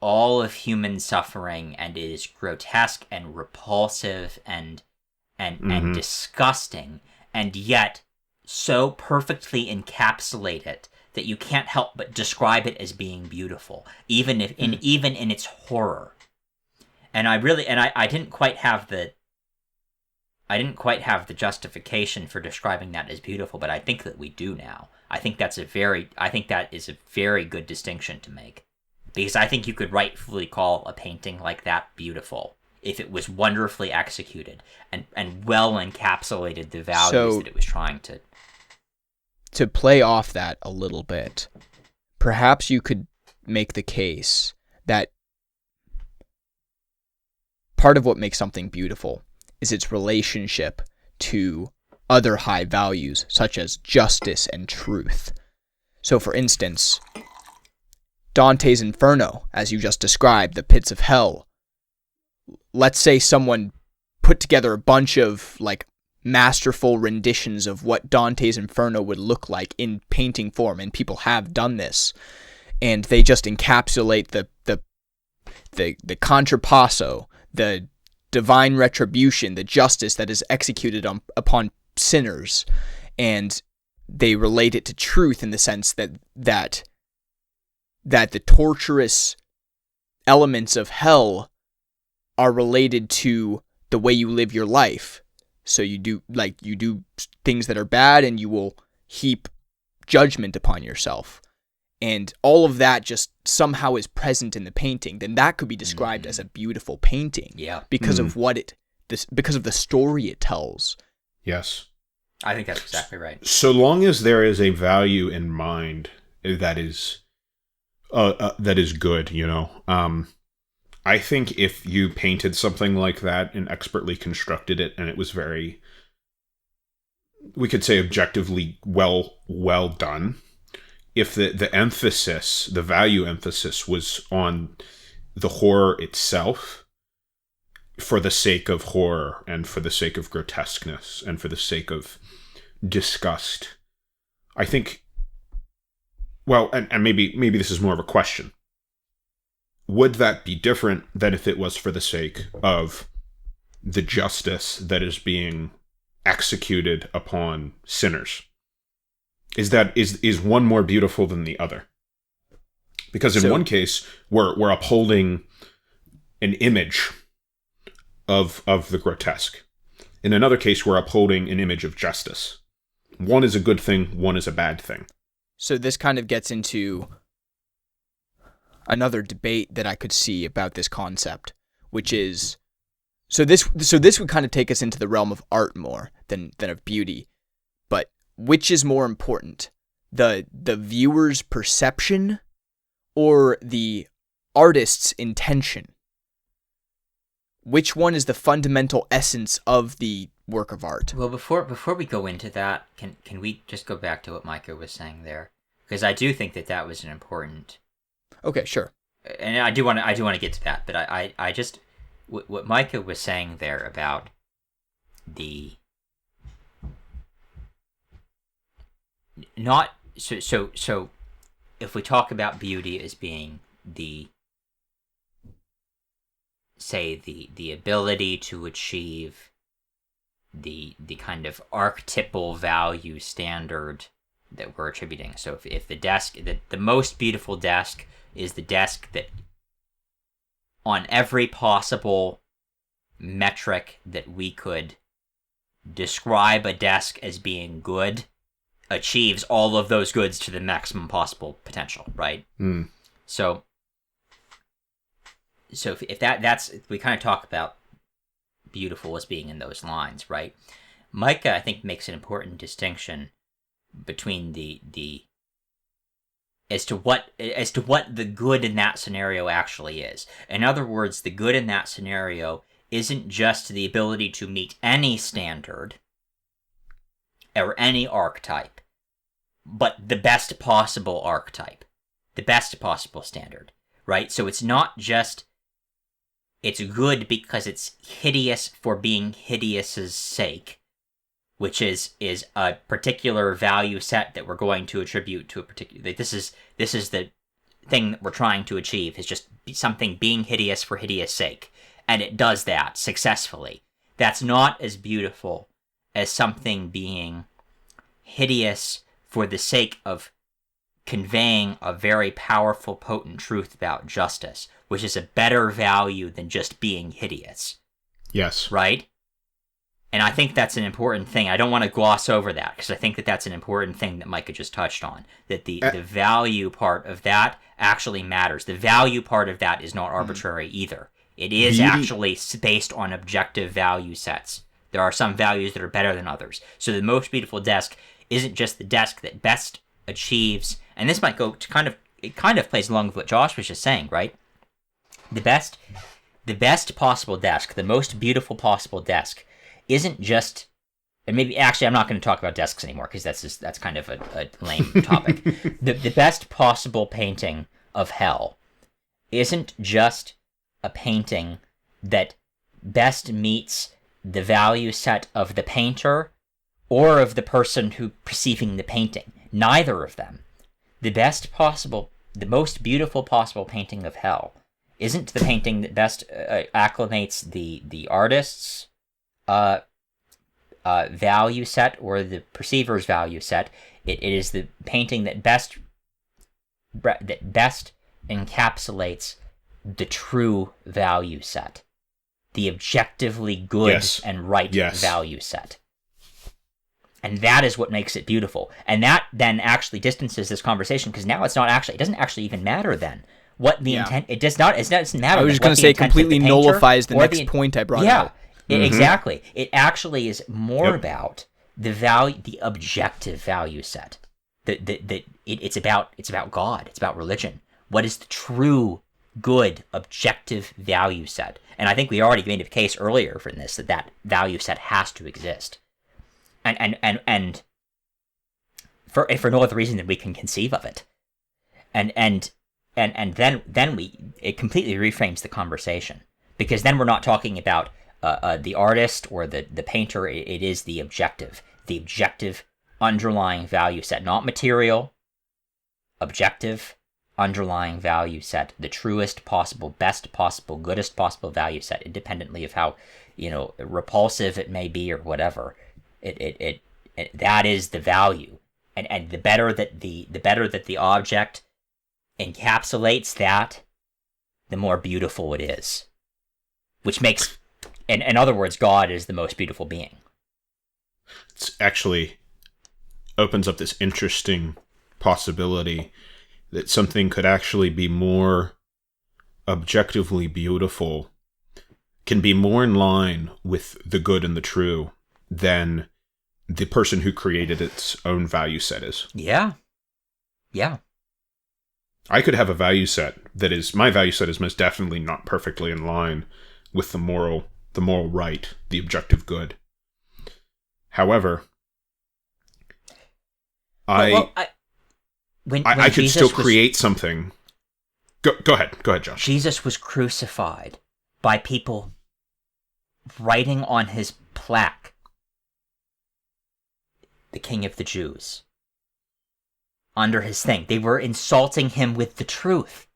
Speaker 2: all of human suffering, and it is grotesque and repulsive and disgusting, and yet so perfectly encapsulate it that you can't help but describe it as being beautiful, even in its horror. And I didn't quite have the justification for describing that as beautiful, but I think that we do now. I think that is a very good distinction to make, because I think you could rightfully call a painting like that beautiful if it was wonderfully executed and well encapsulated the values that it was trying to.
Speaker 3: To play off that a little bit, perhaps you could make the case that part of what makes something beautiful is its relationship to other high values, such as justice and truth. So, for instance, Dante's Inferno, as you just described, the pits of hell. Let's say someone put together a bunch of, like, masterful renditions of what Dante's Inferno would look like in painting form, and people have done this, and they just encapsulate the contrapasso, the divine retribution, the justice that is executed upon sinners, and they relate it to truth in the sense that the torturous elements of hell are related to the way you live your life. So you do things that are bad, and you will heap judgment upon yourself. And all of that just somehow is present in the painting, then that could be described as a beautiful painting.
Speaker 2: Yeah.
Speaker 3: Because of because of the story it tells.
Speaker 1: Yes.
Speaker 2: I think that's exactly right.
Speaker 1: So long as there is a value in mind that is good, I think if you painted something like that and expertly constructed it, and it was very, we could say, objectively well done, if the emphasis, the value emphasis, was on the horror itself, for the sake of horror and for the sake of grotesqueness and for the sake of disgust, I think, well, and maybe this is more of a question. Would that be different than if it was for the sake of the justice that is being executed upon sinners? Is one more beautiful than the other? Because in one case, we're upholding an image of the grotesque. In another case, we're upholding an image of justice. One is a good thing, one is a bad thing.
Speaker 3: So this kind of gets into another debate that I could see about this concept, which is, so this would kind of take us into the realm of art more than of beauty. But which is more important, the viewer's perception or the artist's intention? Which one is the fundamental essence of the work of art?
Speaker 2: Well, before we go into that, can we just go back to what Micah was saying there? Because I do think that was an important.
Speaker 3: Okay, sure.
Speaker 2: And I do want to get to that, but I just what Micah was saying there about not so if we talk about beauty as being the ability to achieve the kind of archetypal value standard that we're attributing. So if the desk, the most beautiful desk is the desk that on every possible metric that we could describe a desk as being good, achieves all of those goods to the maximum possible potential, right? So if that's, we kind of talk about beautiful as being in those lines, right? Micah, I think, makes an important distinction between the as to what the good in that scenario actually is. In other words, the good in that scenario isn't just the ability to meet any standard or any archetype, but the best possible archetype, the best possible standard, right? So it's not just it's good because it's hideous for being hideous's sake, which is a particular value set that we're going to attribute to a particular. This is the thing that we're trying to achieve, is just something being hideous for hideous sake, and it does that successfully. That's not as beautiful as something being hideous for the sake of conveying a very powerful, potent truth about justice, which is a better value than just being hideous.
Speaker 1: Yes.
Speaker 2: Right? And I think that's an important thing. I don't want to gloss over that, because I think that that's an important thing that Micah just touched on, that the value part of that actually matters. The value part of that is not arbitrary either. It is actually based on objective value sets. There are some values that are better than others. So the most beautiful desk isn't just the desk that best achieves, and this might go to it kind of plays along with what Josh was just saying, right? The best possible desk, the most beautiful possible desk, isn't just, and maybe actually I'm not going to talk about desks anymore, because that's kind of a lame topic. The best possible painting of hell isn't just a painting that best meets the value set of the painter or of the person who perceiving the painting. Neither of them. The most beautiful possible painting of hell isn't the painting that best acclimates the artist's value set or the perceiver's value set. It is the painting that best encapsulates the true value set, the objectively good and right value set. And that is what makes it beautiful. And that then actually distances this conversation, because now it doesn't actually even matter then what the intent, it doesn't matter.
Speaker 3: I was just going to say, completely nullifies the next point I brought up.
Speaker 2: Yeah, exactly. It actually is more about the value, the objective value set. It's about God. It's about religion. What is the true, good, objective value set? And I think we already made a case earlier for this that value set has to exist. And for no other reason than we can conceive of it. And then it completely reframes the conversation, because then we're not talking about the artist or the painter. It is the objective underlying value set, not material, objective underlying value set, the truest possible, best possible, goodest possible value set, independently of how repulsive it may be or whatever. It that is the value, and the better that the object encapsulates that, the more beautiful it is. Which makes, in other words, God is the most beautiful being.
Speaker 1: It actually opens up this interesting possibility that something could actually be more objectively beautiful, can be more in line with the good and the true than the person who created its own value set is.
Speaker 2: Yeah.
Speaker 1: I could have a value set my value set is most definitely not perfectly in line with the moral right, the objective good. However, I could still create something. Go ahead, Josh.
Speaker 2: Jesus was crucified by people writing on his plaque, the King of the Jews. under his thing. They were insulting him with the truth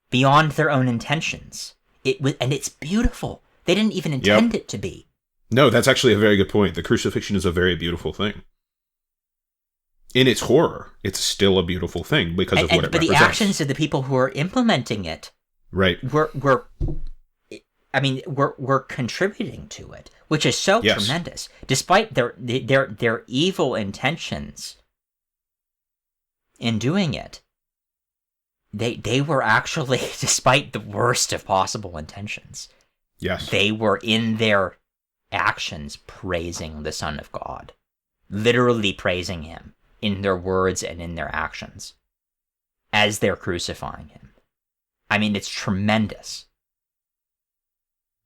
Speaker 2: beyond their own intentions. And it's beautiful. They didn't even intend it to be.
Speaker 1: No, that's actually a very good point. The crucifixion is a very beautiful thing. In its horror, it's still a beautiful thing because of what it represents.
Speaker 2: But the actions of the people who are implementing it,
Speaker 1: right,
Speaker 2: were contributing to it, which is so tremendous. Despite their evil intentions in doing it, they were actually, despite the worst of possible intentions, they were in their actions praising the Son of God, literally praising him in their words and in their actions as they're crucifying him. I mean, it's tremendous.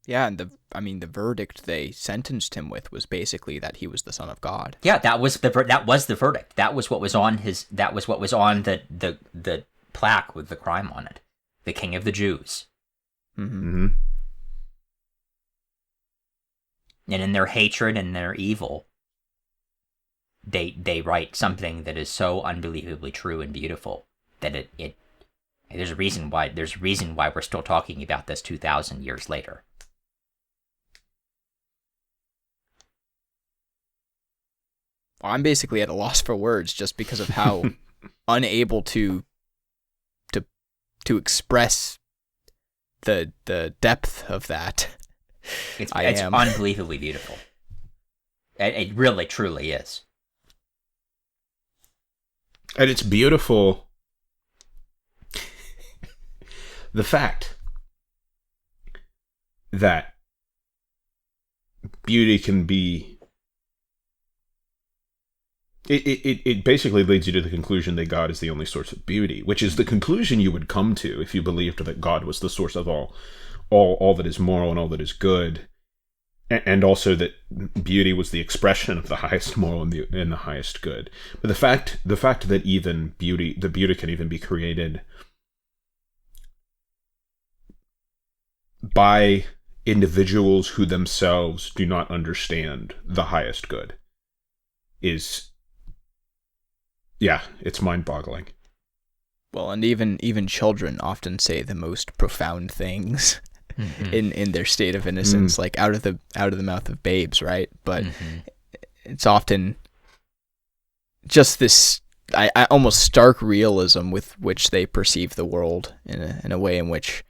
Speaker 3: Yeah, and the verdict they sentenced him with was basically that he was the Son of God.
Speaker 2: Yeah, that was the verdict. That was what was on the plaque with the crime on it. The King of the Jews.
Speaker 3: Mm-hmm.
Speaker 2: And in their hatred and their evil, they write something that is so unbelievably true and beautiful that it there's a reason why we're still talking about this 2,000 years later.
Speaker 3: Well, I'm basically at a loss for words just because of how unable to express the depth of that.
Speaker 2: It's unbelievably beautiful. It really, truly is.
Speaker 1: And it's beautiful. The fact that beauty can be... It basically leads you to the conclusion that God is the only source of beauty, which is the conclusion you would come to if you believed that God was the source of all that is moral and all that is good, and also that beauty was the expression of the highest moral and the highest good. But the fact that even beauty can even be created by individuals who themselves do not understand the highest good is... yeah, it's mind-boggling.
Speaker 3: Well, and even children often say the most profound things in their state of innocence, like out of the mouth of babes, right? But it's often just this almost stark realism with which they perceive the world in a way in which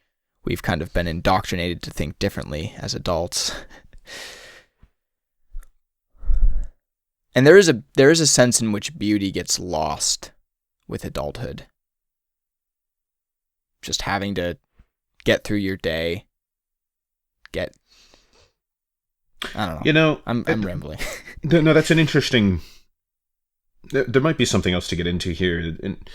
Speaker 3: we've kind of been indoctrinated to think differently as adults. And there is a sense in which beauty gets lost with adulthood. Just having to get through your day. I don't know.
Speaker 1: You know,
Speaker 3: I'm rambling.
Speaker 1: No, that's an interesting... There might be something else to get into here, and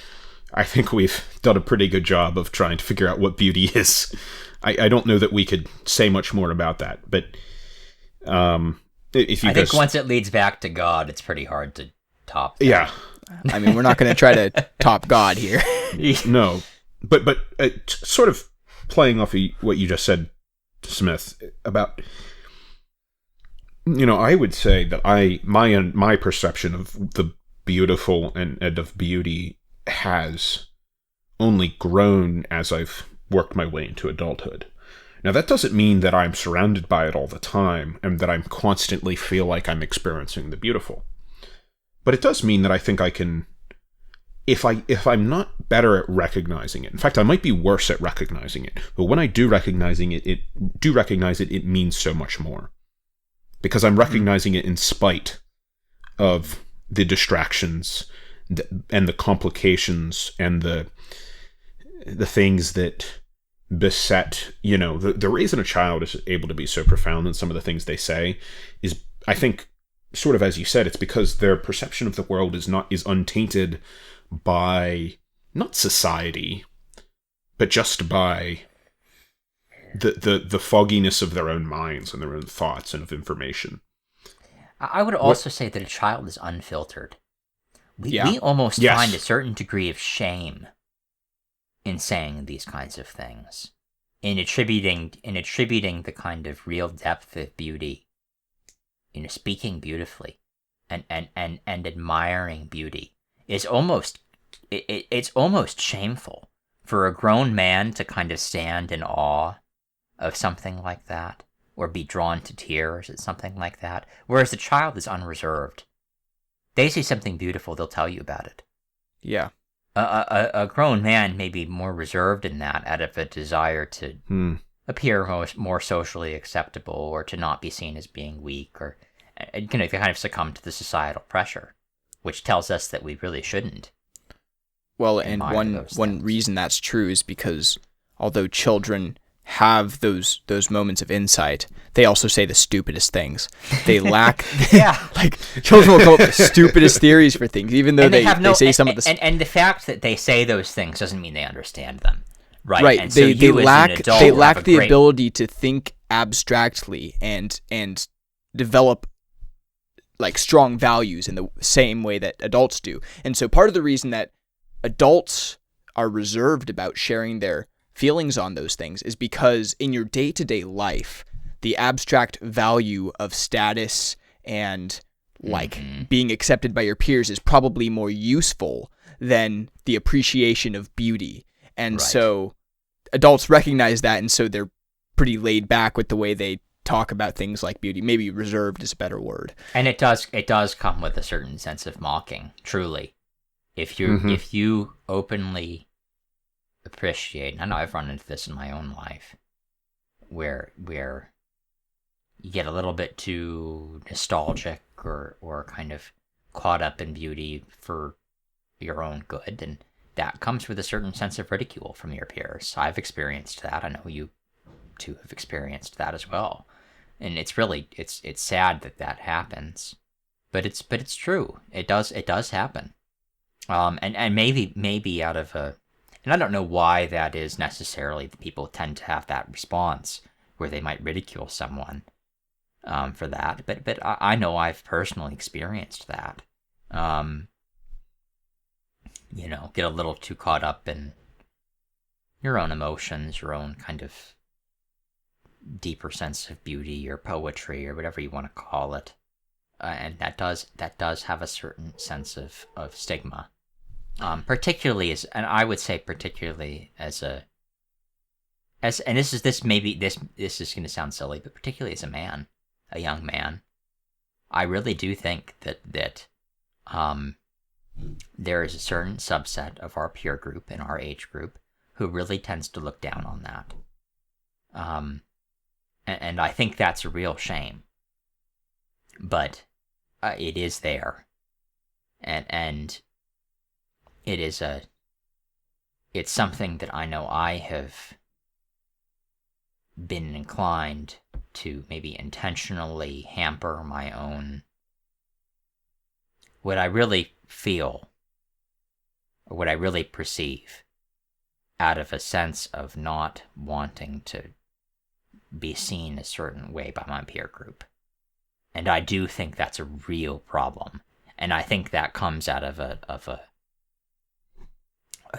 Speaker 1: I think we've done a pretty good job of trying to figure out what beauty is. I don't know that we could say much more about that, but if you
Speaker 2: I think once it leads back to God, it's pretty hard to top that.
Speaker 1: Yeah.
Speaker 3: I mean, we're not going to try to top God here.
Speaker 1: No, but sort of playing off of what you just said, Smith, about... You know, I would say that my perception of the beautiful and of beauty has only grown as I've worked my way into adulthood. Now, that doesn't mean that I'm surrounded by it all the time and that I'm constantly feel like I'm experiencing the beautiful. But it does mean that I think I can, if I'm not better at recognizing it, in fact, I might be worse at recognizing it, but when I do recognize it, it means so much more. Because I'm recognizing it in spite of the distractions and the complications and the things that beset, you know, the reason a child is able to be so profound in some of the things they say is, I think, sort of as you said, it's because their perception of the world is untainted by not society, but just by the fogginess of their own minds and their own thoughts and of information.
Speaker 2: I would also say that a child is unfiltered. We almost find a certain degree of shame in saying these kinds of things, in attributing the kind of real depth of beauty, speaking beautifully, and admiring beauty is almost it's almost shameful for a grown man to kind of stand in awe of something like that, or be drawn to tears at something like that, whereas the child is unreserved. They see something beautiful, they'll tell you about it.
Speaker 3: Yeah.
Speaker 2: A grown man may be more reserved in that, out of a desire to appear more socially acceptable, or to not be seen as being weak, or kind of succumb to the societal pressure, which tells us that we really shouldn't.
Speaker 3: Well, and one reason that's true is because although children have those moments of insight, they also say the stupidest things. They lack, like children will come up with the stupidest theories for things, even though they say some of the.
Speaker 2: And the fact that they say those things doesn't mean they understand them, right?
Speaker 3: Right.
Speaker 2: And
Speaker 3: they lack the
Speaker 2: great
Speaker 3: ability to think abstractly and develop like strong values in the same way that adults do. And so part of the reason that adults are reserved about sharing their feelings on those things is because in your day-to-day life, the abstract value of status and like being accepted by your peers is probably more useful than the appreciation of beauty. And so adults recognize that, and so they're pretty laid back with the way they talk about things like beauty. Maybe reserved is a better word.
Speaker 2: And it does come with a certain sense of mocking, truly. If you openly appreciate, and I know I've run into this in my own life, where you get a little bit too nostalgic or kind of caught up in beauty for your own good, and that comes with a certain sense of ridicule from your peers. I've experienced that. I know you two have experienced that as well, and it's really it's sad that happens, but it's true. It does happen, and maybe out of a. And I don't know why that is necessarily that people tend to have that response where they might ridicule someone for that. But I know I've personally experienced that. Get a little too caught up in your own emotions, your own kind of deeper sense of beauty or poetry or whatever you want to call it. And that does have a certain sense of stigma. Particularly as this is going to sound silly, but particularly as a young man, I really do think that there is a certain subset of our peer group and our age group who really tends to look down on that. And I think that's a real shame, but it is there, and it's something that I know I have been inclined to maybe intentionally hamper my own, what I really feel, or what I really perceive, out of a sense of not wanting to be seen a certain way by my peer group. And I do think that's a real problem. And I think that comes out of a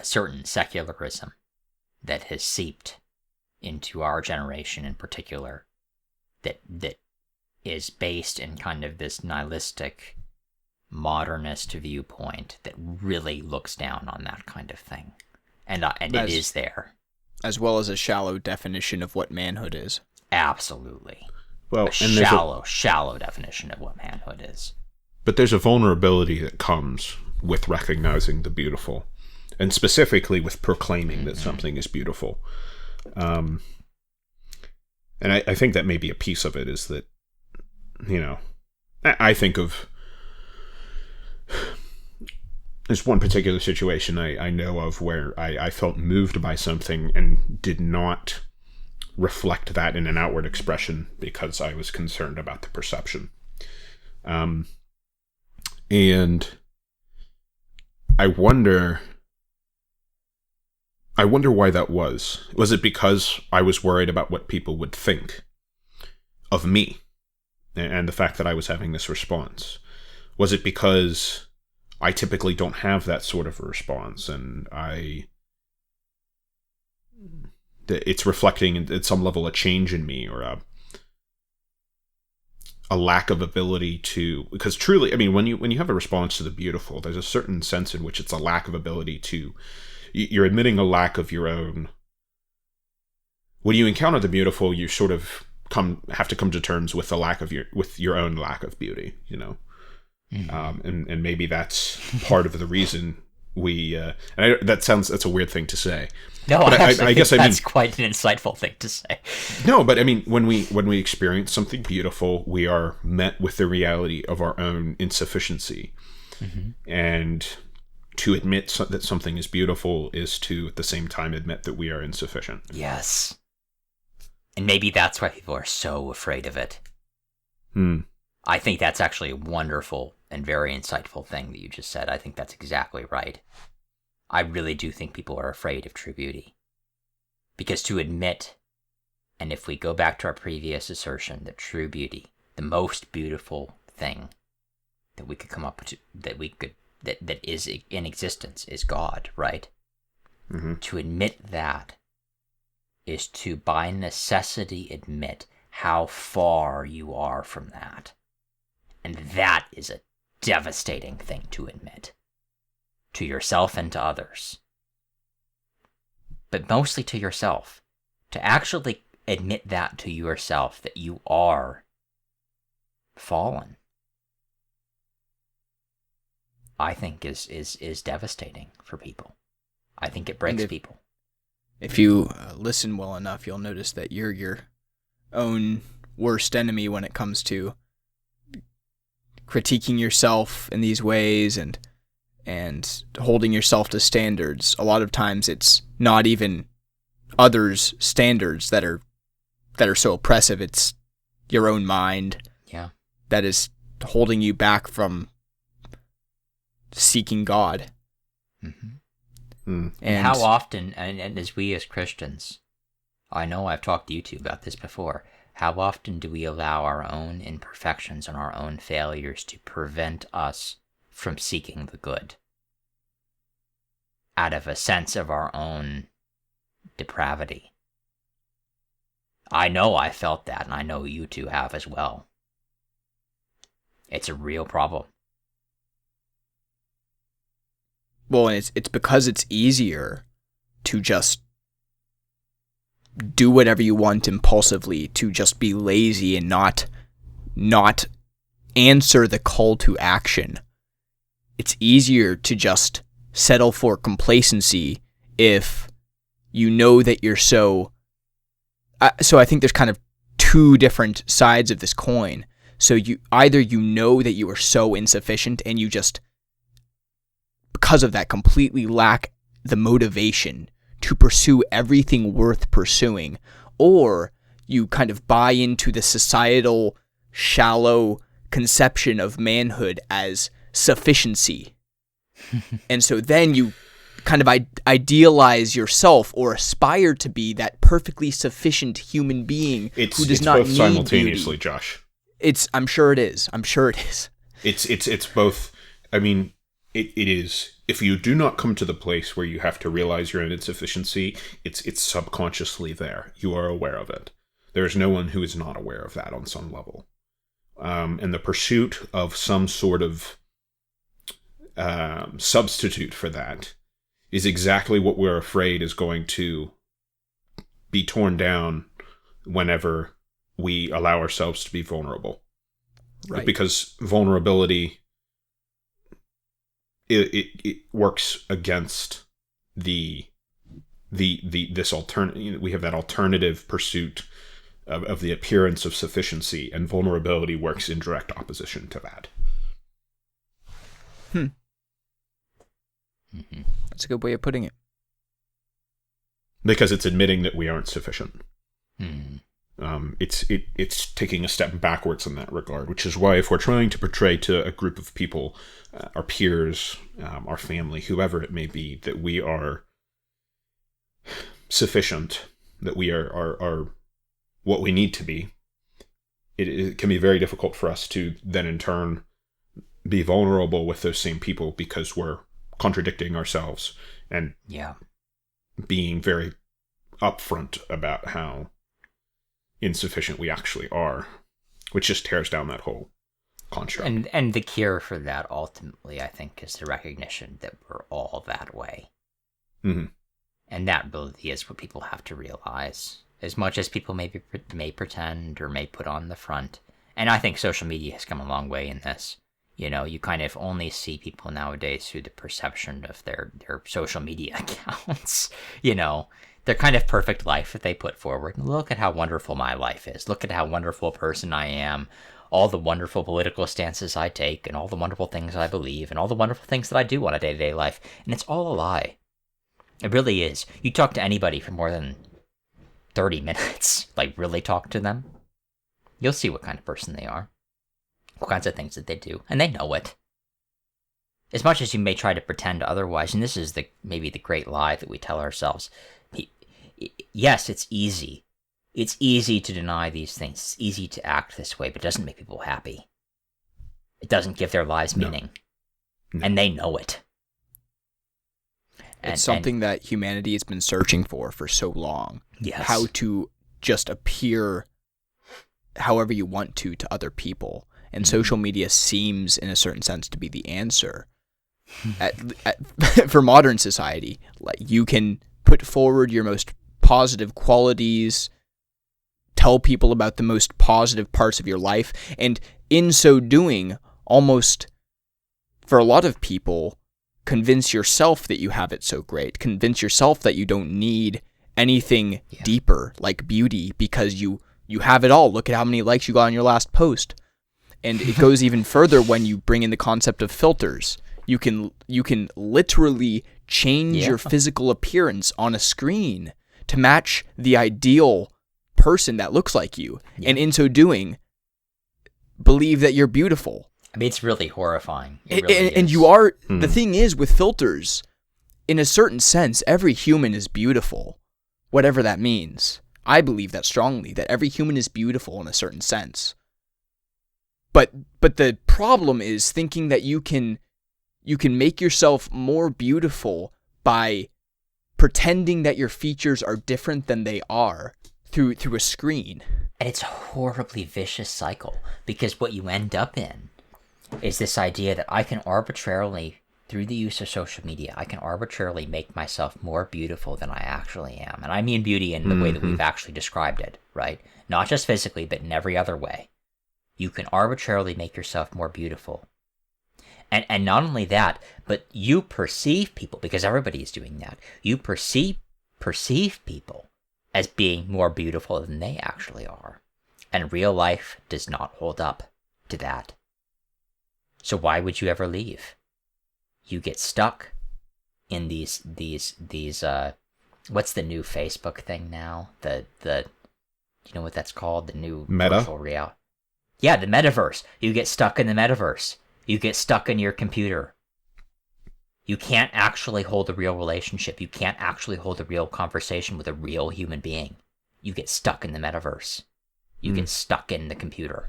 Speaker 2: certain secularism that has seeped into our generation in particular, that is based in kind of this nihilistic, modernist viewpoint that really looks down on that kind of thing. And it is there. As
Speaker 3: well as a shallow definition of what manhood is.
Speaker 2: Absolutely.
Speaker 1: Well,
Speaker 2: shallow definition of what manhood is.
Speaker 1: But there's a vulnerability that comes with recognizing the beautiful, and specifically with proclaiming that something is beautiful. And I think that may be a piece of it, is that, I think of, there's one particular situation I know of where I felt moved by something and did not reflect that in an outward expression because I was concerned about the perception. And I wonder why that was. Was it because I was worried about what people would think of me and the fact that I was having this response? Was it because I typically don't have that sort of a response, and it's reflecting at some level a change in me, or a a lack of ability to, because truly, I mean, when you have a response to the beautiful, there's a certain sense in which it's a lack of ability to, you're admitting a lack of your own. When you encounter the beautiful, you sort of have to come to terms with the lack of your own lack of beauty, you know. And maybe that's part of the reason we. That's a weird thing to say.
Speaker 2: No,
Speaker 1: but
Speaker 2: I guess that's quite an insightful thing to say.
Speaker 1: No, but I mean, when we experience something beautiful, we are met with the reality of our own insufficiency, and to admit that something is beautiful is to at the same time admit that we are insufficient.
Speaker 2: Yes. And maybe that's why people are so afraid of it. I think that's actually a wonderful and very insightful thing that you just said. I think that's exactly right. I really do think people are afraid of true beauty. Because to admit, and if we go back to our previous assertion, that true beauty, the most beautiful thing that we could come up with, that is in existence, is God, right? To admit that is to, by necessity, admit how far you are from that. And that is a devastating thing to admit. To yourself and to others. But mostly to yourself. To actually admit that to yourself, that you are fallen, I think is devastating for people. I think it breaks people.
Speaker 3: If you listen well enough, you'll notice that you're your own worst enemy when it comes to critiquing yourself in these ways and holding yourself to standards. A lot of times it's not even others' standards that are so oppressive. It's your own mind.
Speaker 2: Yeah.
Speaker 3: That is holding you back from seeking God.
Speaker 2: And how often, and as we as Christians, I know I've talked to you two about this before, how often do we allow our own imperfections and our own failures to prevent us from seeking the good? Out of a sense of our own depravity. I know I felt that, and I know you two have as well. It's a real problem.
Speaker 3: Well, and it's because it's easier to just do whatever you want impulsively, to just be lazy and not answer the call to action. It's easier to just settle for complacency if you know that you're so I think there's kind of two different sides of this coin. So you know that you are so insufficient and you just, because of that, completely lack the motivation to pursue everything worth pursuing, or you kind of buy into the societal shallow conception of manhood as sufficiency. And so then you kind of idealize yourself or aspire to be that perfectly sufficient human being who does not need
Speaker 1: simultaneously,
Speaker 3: beauty.
Speaker 1: Josh.
Speaker 3: I'm sure it is.
Speaker 1: It's both. I mean, it is. If you do not come to the place where you have to realize your own insufficiency, it's subconsciously there. You are aware of it. There is no one who is not aware of that on some level. And the pursuit of some sort of substitute for that is exactly what we're afraid is going to be torn down whenever we allow ourselves to be vulnerable.
Speaker 3: Right.
Speaker 1: Because vulnerability, it works against this alternative. We have that alternative pursuit of the appearance of sufficiency, and vulnerability works in direct opposition to that.
Speaker 3: That's a good way of putting it.
Speaker 1: Because it's admitting that we aren't sufficient. It's taking a step backwards in that regard, which is why if we're trying to portray to a group of people, our peers, our family, whoever it may be, that we are sufficient, that we are what we need to be, it can be very difficult for us to then in turn be vulnerable with those same people because we're contradicting ourselves and being very upfront about how insufficient we actually are. which just tears down that whole construct.
Speaker 2: And the cure for that ultimately, I think, is the recognition that we're all that way.
Speaker 1: Mm-hmm.
Speaker 2: And that really is what people have to realize. As much as people may pretend or may put on the front. And I think social media has come a long way in this. You know, you kind of only see people nowadays through the perception of their social media accounts. You know, their kind of perfect life that they put forward. Look at how wonderful my life is. Look at how wonderful a person I am. All the wonderful political stances I take, and all the wonderful things I believe, and all the wonderful things that I do on a day-to-day life. And it's all a lie. It really is. You talk to anybody for more than 30 minutes, like really talk to them, you'll see what kind of person they are. What kinds of things that they do. And they know it. As much as you may try to pretend otherwise, and this is maybe the great lie that we tell ourselves. Yes, it's easy. It's easy to deny these things. It's easy to act this way, but it doesn't make people happy. It doesn't give their lives meaning. No. And they know it.
Speaker 3: It's something that humanity has been searching for so long.
Speaker 2: Yes.
Speaker 3: How to just appear however you want to other people. And social media seems, in a certain sense, to be the answer. For modern society, like, you can put forward your most positive qualities, tell people about the most positive parts of your life, and in so doing, almost, for a lot of people, convince yourself that you have it so great. Convince yourself that you don't need anything deeper, like beauty, because you have it all. Look at how many likes you got on your last post. And it goes even further when you bring in the concept of filters. You can literally change your physical appearance on a screen to match the ideal person that looks like you. Yeah. And in so doing, believe that you're beautiful.
Speaker 2: I mean, it's really horrifying. It really is.
Speaker 3: And you are, the thing is with filters, in a certain sense, every human is beautiful, whatever that means. I believe that strongly, that every human is beautiful in a certain sense. But the problem is thinking that you can make yourself more beautiful by pretending that your features are different than they are through a screen.
Speaker 2: And it's a horribly vicious cycle, because what you end up in is this idea that I can arbitrarily, through the use of social media, I can arbitrarily make myself more beautiful than I actually am. And I mean beauty in the way that we've actually described it, right? Not just physically, but in every other way. You can arbitrarily make yourself more beautiful. And not only that, but you perceive people, because everybody is doing that, you perceive people as being more beautiful than they actually are. And real life does not hold up to that. So why would you ever leave? You get stuck in these what's the new Facebook thing now? The you know what that's called? The new
Speaker 1: Meta?
Speaker 2: Virtual reality. Yeah, the metaverse. You get stuck in the metaverse. You get stuck in your computer. You can't actually hold a real relationship. You can't actually hold a real conversation with a real human being. You get stuck in the metaverse. You get stuck in the computer.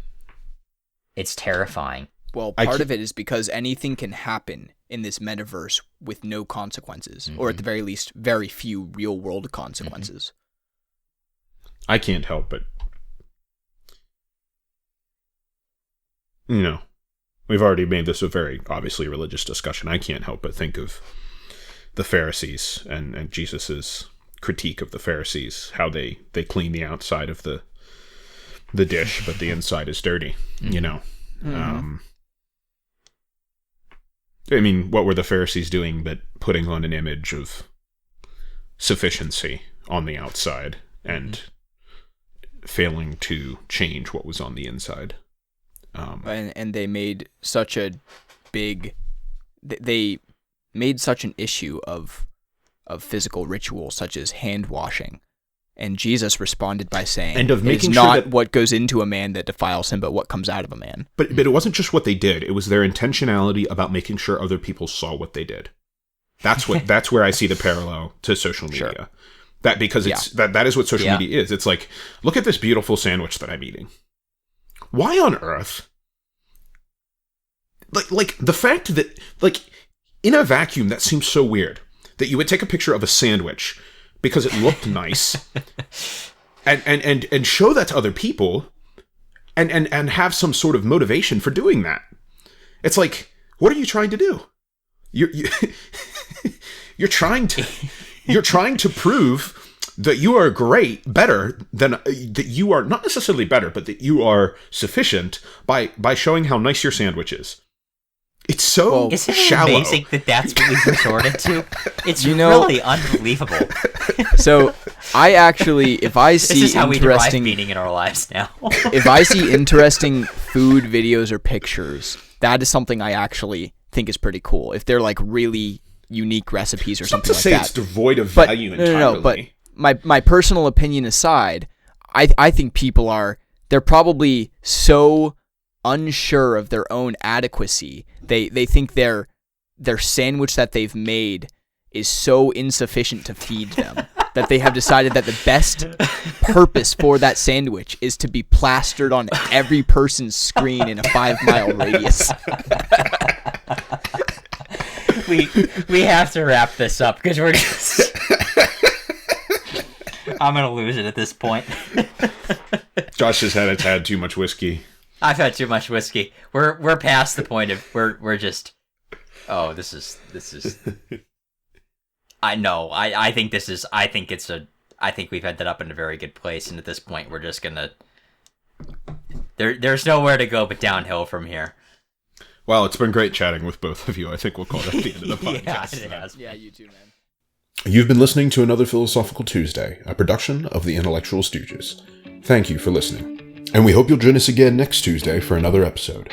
Speaker 2: It's terrifying.
Speaker 3: Well, part of it is because anything can happen in this metaverse with no consequences, or at the very least, very few real-world consequences.
Speaker 1: I can't help but, you know, we've already made this a very obviously religious discussion. I can't help but think of the Pharisees and Jesus's critique of the Pharisees, how they clean the outside of the dish, but the inside is dirty, you know. I mean, what were the Pharisees doing but putting on an image of sufficiency on the outside and failing to change what was on the inside?
Speaker 3: And they made such a they made such an issue of physical rituals such as hand washing. And Jesus responded by saying,
Speaker 1: and of making
Speaker 3: it's
Speaker 1: sure
Speaker 3: not
Speaker 1: that
Speaker 3: what goes into a man that defiles him, but what comes out of a man.
Speaker 1: But it wasn't just what they did; it was their intentionality about making sure other people saw what they did. That's where I see the parallel to social media. Sure. That because it's that is what social media is. It's like, look at this beautiful sandwich that I'm eating. Why on earth? Like the fact that, like, in a vacuum, that seems so weird that you would take a picture of a sandwich because it looked nice and show that to other people, and have some sort of motivation for doing that. It's like, what are you trying to do? You're trying to prove that you are better than that you are not necessarily better, but that you are sufficient by showing how nice your sandwich is. It's so
Speaker 2: Isn't it
Speaker 1: shallow.
Speaker 2: amazing that that's what we've resorted to? It's really unbelievable.
Speaker 3: So I actually, if I see
Speaker 2: this is how we derive
Speaker 3: interesting
Speaker 2: meaning in our lives now.
Speaker 3: if I see interesting food videos or pictures, that is something I actually think is pretty cool. If they're like really unique recipes or something like that.
Speaker 1: Not to say it's devoid of value entirely.
Speaker 3: No, but my personal opinion aside, I think people they're probably so unsure of their own adequacy. They think their sandwich that they've made is so insufficient to feed them that they have decided that the best purpose for that sandwich is to be plastered on every person's screen in a 5-mile radius.
Speaker 2: We have to wrap this up because we're just... I'm gonna lose it at this point.
Speaker 1: Josh has had too much whiskey.
Speaker 2: I've had too much whiskey. We're past the point of we're just. Oh, this is. I know. I think this is. I think we've ended up in a very good place, and at this point, we're just gonna. There's nowhere to go but downhill from here.
Speaker 1: Well, it's been great chatting with both of you. I think we'll call that the end of the podcast.
Speaker 2: Yeah, it has.
Speaker 3: Yeah, you too, man.
Speaker 1: You've been listening to another Philosophical Tuesday, a production of the Intellectual Stooges. Thank you for listening, and we hope you'll join us again next Tuesday for another episode.